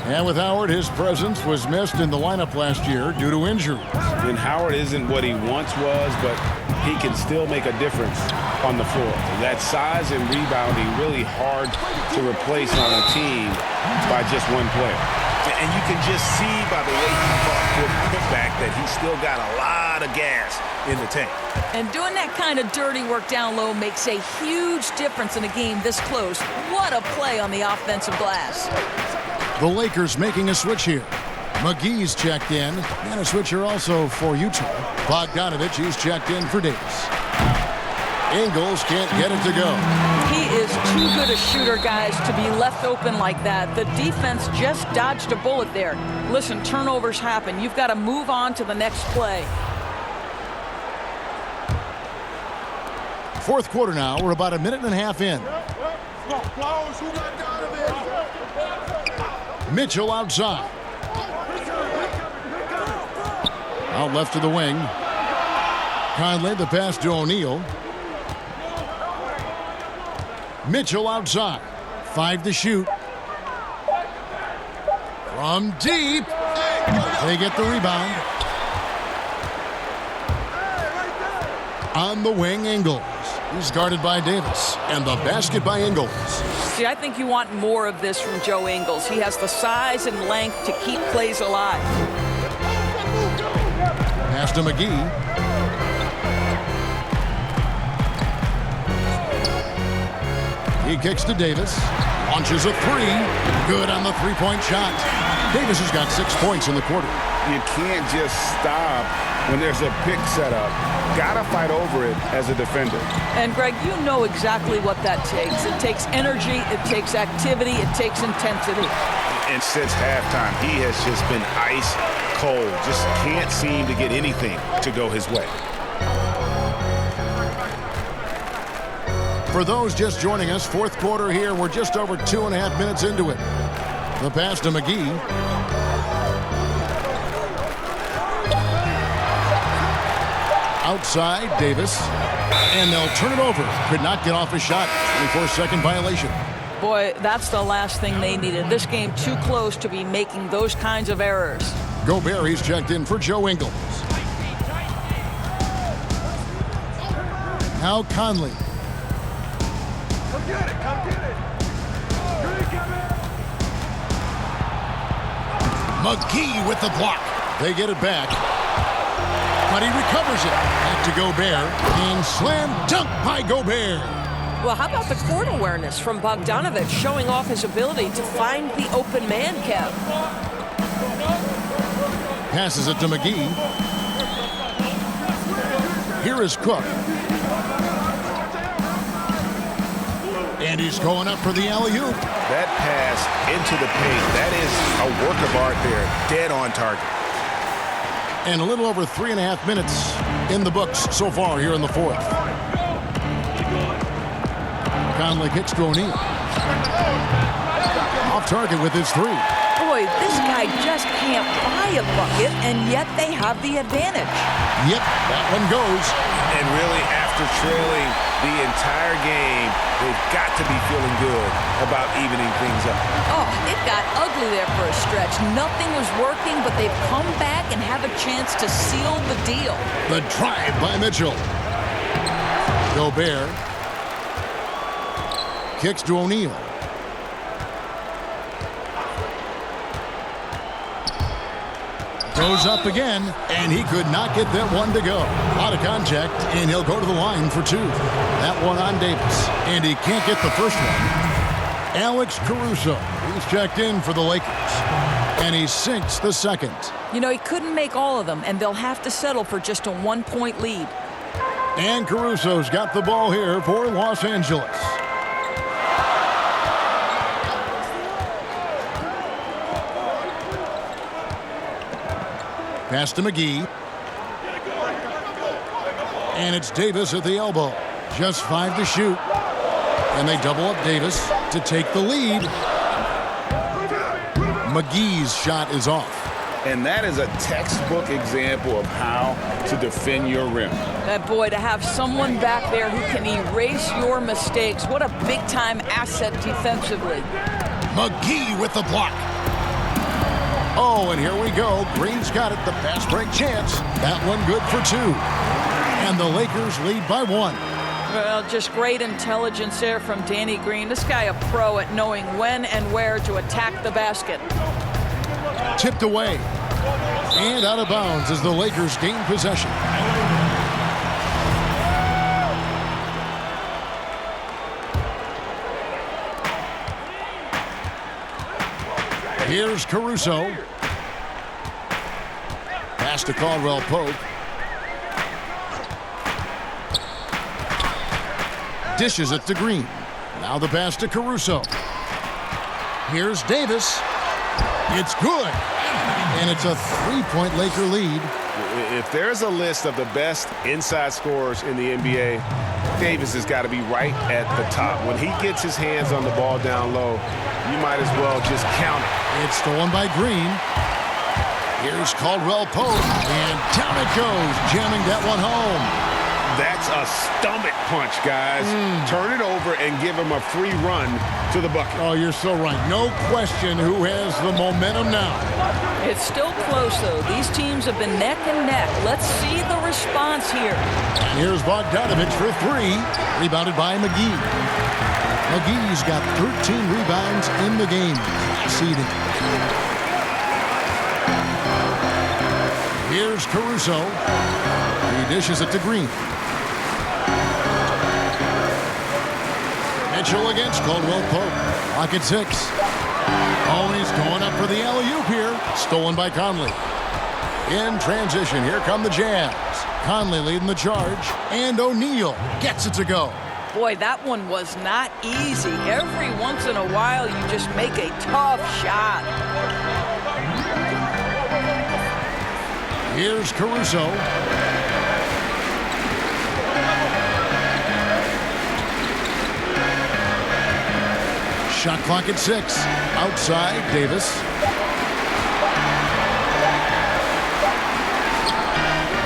And with Howard, his presence was missed in the lineup last year due to injury. And Howard isn't what he once was, but he can still make a difference on the floor. That size and rebounding really hard to replace on a team by just one player. And you can just see by the way he fought for the putback that he's still got a lot of gas in the tank. And doing that kind of dirty work down low makes a huge difference in a game this close. What a play on the offensive glass. The Lakers making a switch here. McGee's checked in, and a switcher also for Utah. Bogdanovich, he's checked in for Davis. Ingles can't get it to go. He is too good a shooter, guys, to be left open like that. The defense just dodged a bullet there. Listen, turnovers happen. You've got to move on to the next play. Fourth quarter now. We're about a minute and a half in. Mitchell outside. Out left to the wing. Conley, the pass to O'Neal. Mitchell outside. 5 to shoot. From deep. They get the rebound. On the wing, Ingles. He's guarded by Davis. And the basket by Ingles. See, I think you want more of this from Joe Ingles. He has the size and length to keep plays alive. Pass to McGee. He kicks to Davis. Launches a 3. Good on the three-point shot. Davis has got 6 points in the quarter. You can't just stop when there's a pick set up. Gotta fight over it as a defender. And, Greg, you know exactly what that takes. It takes energy, it takes activity, it takes intensity. And since halftime, he has just been ice cold. Just can't seem to get anything to go his way. For those just joining us, fourth quarter here. We're just over 2.5 minutes into it. The pass to McGee. Outside, Davis. And they'll turn it over. Could not get off a shot. 24-second violation. Boy, that's the last thing they needed. This game too close to be making those kinds of errors. Gobert, he's checked in for Joe Ingles. Now Conley. Come get it, come get it. McGee with the block. They get it back. But he recovers it. Back to Gobert. And slam dunk by Gobert. Well, how about the court awareness from Bogdanovic, showing off his ability to find the open man, Kev? Passes it to McGee. Here is Cook. And he's going up for the alley-oop. That pass into the paint, that is a work of art there. Dead on target. And a little over 3.5 minutes in the books so far here in the fourth. Conley kicks to O'Neal. Off target with his three. Boy, this guy just can't buy a bucket, and yet they have the advantage. Yep, that one goes. And really, after trailing the entire game, they've got to be feeling good about evening things up. Oh, it got ugly there for a stretch. Nothing was working, but they've come back and have a chance to seal the deal. The drive by Mitchell. Gobert kicks to O'Neal. Goes up again, and he could not get that one to go. Out of contact, and he'll go to the line for two. That one on Davis, and he can't get the first one. Alex Caruso, he's checked in for the Lakers, and he sinks the second. You know, he couldn't make all of them, and they'll have to settle for just a 1-point lead. And Caruso's got the ball here for Los Angeles. Pass to McGee. And it's Davis at the elbow. Just 5 to shoot. And they double up Davis to take the lead. McGee's shot is off. And that is a textbook example of how to defend your rim. That boy, to have someone back there who can erase your mistakes. What a big-time asset defensively. McGee with the block. Oh, and here we go. Green's got it. The fast break chance. That one good for 2. And the Lakers lead by 1. Well, just great intelligence there from Danny Green. This guy a pro at knowing when and where to attack the basket. Tipped away. And out of bounds as the Lakers gain possession. Here's Caruso. Pass to Caldwell Pope. Dishes it to Green. Now the pass to Caruso. Here's Davis. It's good. And it's a 3-point Laker lead. If there's a list of the best inside scorers in the NBA, Davis has got to be right at the top. When he gets his hands on the ball down low, you might as well just count it. It's stolen by Green. Here's Caldwell Pope, and down it goes, jamming that one home. That's a stomach punch, guys. Turn it over and give him a free run to the bucket. Oh, you're so right. No question who has the momentum now. It's still close, though. These teams have been neck and neck. Let's see the response here. And here's Bogdanovic for 3, rebounded by McGee. McGee's got 13 rebounds in the game. Seeding. Here's Caruso. He dishes it to Green. Mitchell against Caldwell Pope. Lock at 6. Oh, he's going up for the alley-oop here. Stolen by Conley. In transition, here come the Jazz. Conley leading the charge. And O'Neal gets it to go. Boy, that one was not easy. Every once in a while, you just make a tough shot. Here's Caruso. Shot clock at 6. Outside, Davis.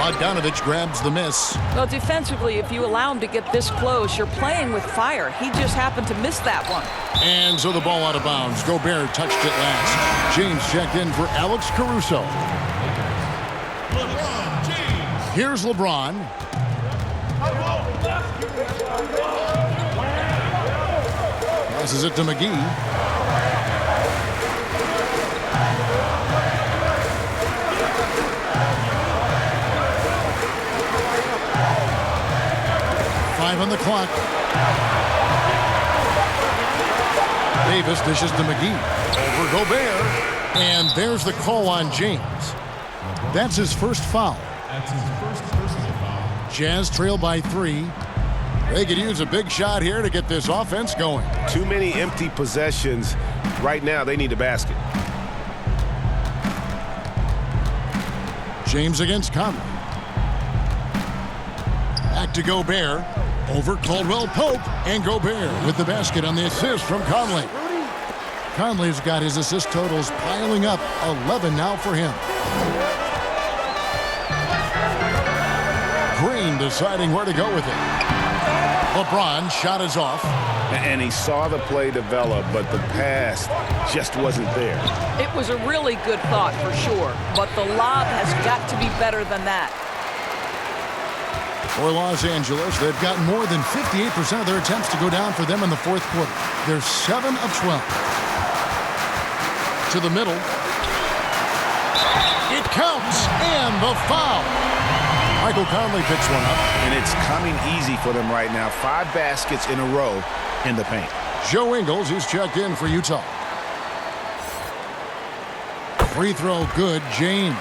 Bogdanovich grabs the miss. Well, defensively, if you allow him to get this close, you're playing with fire. He just happened to miss that one. And so the ball out of bounds. Gobert touched it last. James checked in for Alex Caruso. Here's LeBron. Passes it to McGee. On the clock. Davis dishes to McGee. Over Gobert. And there's the call on James. That's his first foul. Jazz trail by 3. They could use a big shot here to get this offense going. Too many empty possessions. Right now, they need a basket. James against Conley. Back to Gobert. Over Caldwell Pope, and Gobert with the basket on the assist from Conley. Conley's got his assist totals piling up, 11 now for him. Green deciding where to go with it. LeBron shot is off. And he saw the play develop, but the pass just wasn't there. It was a really good thought for sure, but the lob has got to be better than that. For Los Angeles, they've gotten more than 58% of their attempts to go down for them in the fourth quarter. They're 7 of 12. To the middle. It counts, and the foul. Michael Conley picks one up. And it's coming easy for them right now. 5 baskets in a row in the paint. Joe Ingles, he's checked in for Utah. Free throw good, James.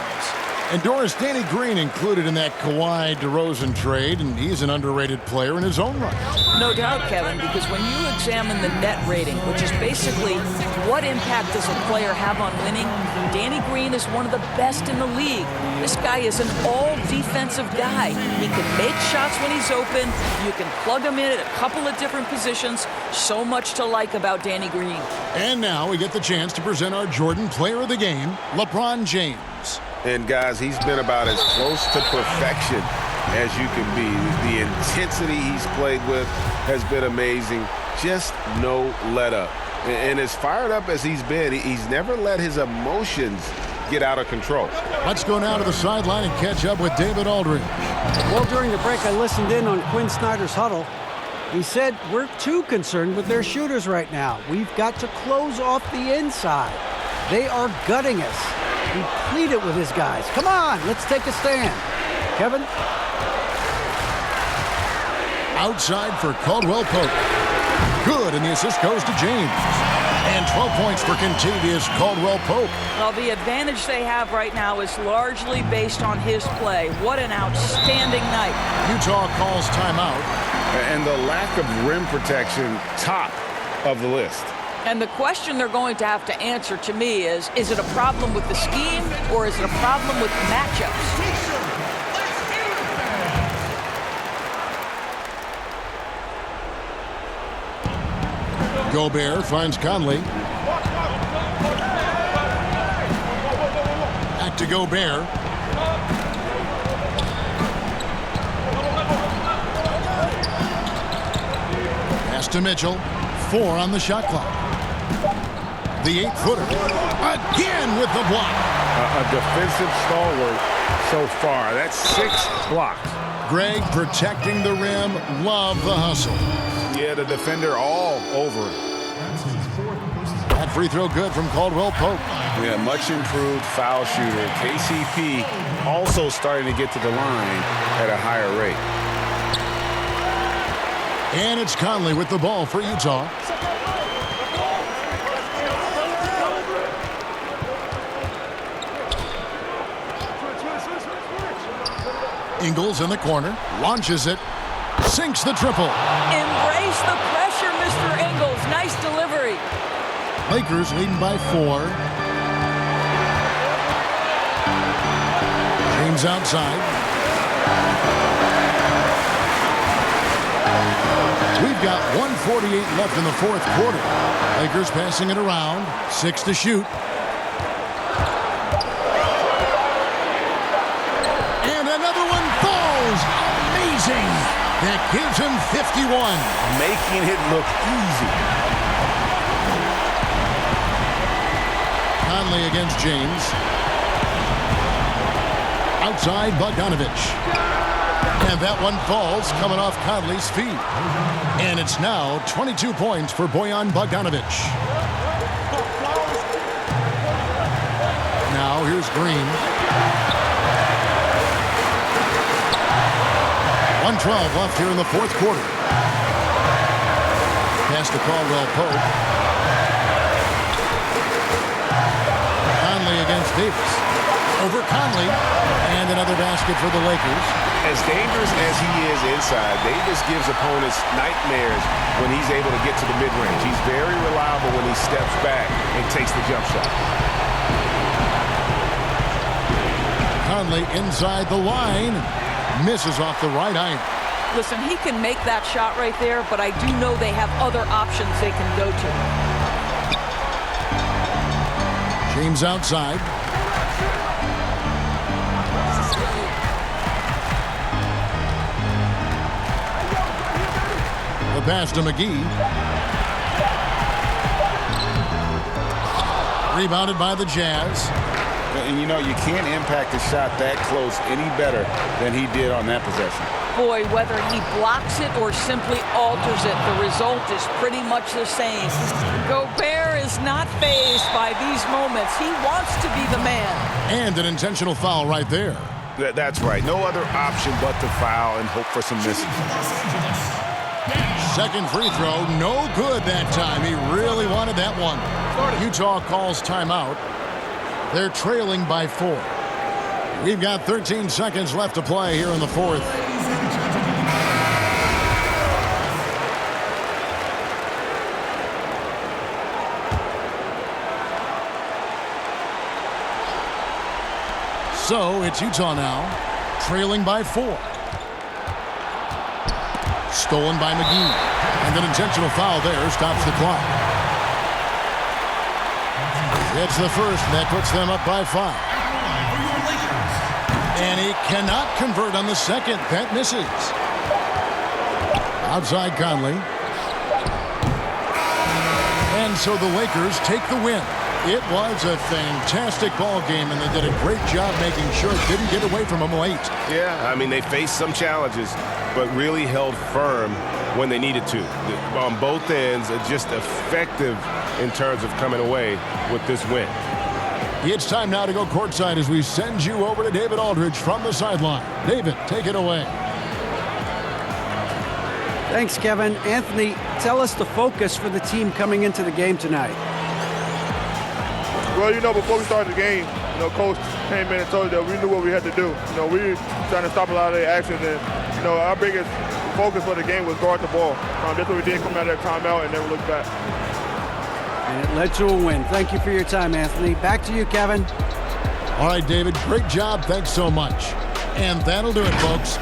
And Doris, Danny Green included in that Kawhi DeRozan trade, and he's an underrated player in his own right. No doubt, Kevin, because when you examine the net rating, which is basically what impact does a player have on winning, Danny Green is one of the best in the league. This guy is an all-defensive guy. He can make shots when he's open. You can plug him in at a couple of different positions. So much to like about Danny Green. And now we get the chance to present our Jordan Player of the Game, LeBron James. And, guys, he's been about as close to perfection as you can be. The intensity he's played with has been amazing. Just no let-up. And as fired up as he's been, he's never let his emotions get out of control. Let's go now to the sideline and catch up with David Aldridge. Well, during the break, I listened in on Quinn Snyder's huddle. He said, we're too concerned with their shooters right now. We've got to close off the inside. They are gutting us. He pleaded with his guys. Come on, let's take a stand. Kevin? Outside for Caldwell Pope. Good, and the assist goes to James. And 12 points for Kentavious Caldwell Pope. Well, the advantage they have right now is largely based on his play. What an outstanding night. Utah calls timeout. And the lack of rim protection, top of the list. And the question they're going to have to answer to me is it a problem with the scheme or is it a problem with the matchups? Gobert finds Conley. Back to Gobert. Pass to Mitchell. 4 on the shot clock. The 8-footer. Again with the block. A defensive stalwart so far. That's 6 blocks. Greg protecting the rim. Love the hustle. Yeah, the defender all over it. That free throw good from Caldwell Pope. Yeah, much improved foul shooter. KCP also starting to get to the line at a higher rate. And it's Conley with the ball for Utah. Ingles in the corner, launches it, sinks the triple. Embrace the pressure, Mr. Ingles. Nice delivery. Lakers leading by 4. James outside. We've got 1:48 left in the fourth quarter. Lakers passing it around, 6 to shoot. And another one That gives him 51. Making it look easy. Conley against James. Outside Bogdanovich. And that one falls coming off Conley's feet. And it's now 22 points for Bojan Bogdanovich. Now here's Green. 1:12 left here in the fourth quarter. Pass to Caldwell Pope. Conley against Davis. Over Conley. And another basket for the Lakers. As dangerous as he is inside, Davis gives opponents nightmares when he's able to get to the mid-range. He's very reliable when he steps back and takes the jump shot. Conley inside the line. Misses off the right iron. Listen, he can make that shot right there, but I do know they have other options they can go to. James outside. The pass to McGee. Rebounded by the Jazz. And you know, you can't impact a shot that close any better than he did on that possession. Boy, whether he blocks it or simply alters it, the result is pretty much the same. Gobert is not fazed by these moments. He wants to be the man. And an intentional foul right there. That's right. No other option but to foul and hope for some misses. Second free throw, no good that time. He really wanted that one. Utah calls timeout. They're trailing by 4. We've got 13 seconds left to play here in the fourth. So it's Utah now, trailing by 4. Stolen by McGee. And an intentional foul there stops the clock. It's the first, and that puts them up by 5. And he cannot convert on the second. That misses. Outside Conley. And so the Lakers take the win. It was a fantastic ball game, and they did a great job making sure it didn't get away from them late. Yeah, I mean, they faced some challenges, but really held firm when they needed to. On both ends, just effective in terms of coming away with this win. It's time now to go courtside as we send you over to David Aldridge from the sideline. David, take it away. Thanks, Kevin. Anthony, tell us the focus for the team coming into the game tonight. Well, you know, before we started the game, you know, Coach came in and told us that we knew what we had to do. You know, we were trying to stop a lot of their actions, and, you know, our biggest focus for the game was guard the ball. That's what we did, come out of that timeout and never look back. And it led to a win. Thank you for your time, Anthony. Back to you, Kevin. All right, David, great job. Thanks so much. And that'll do it, folks.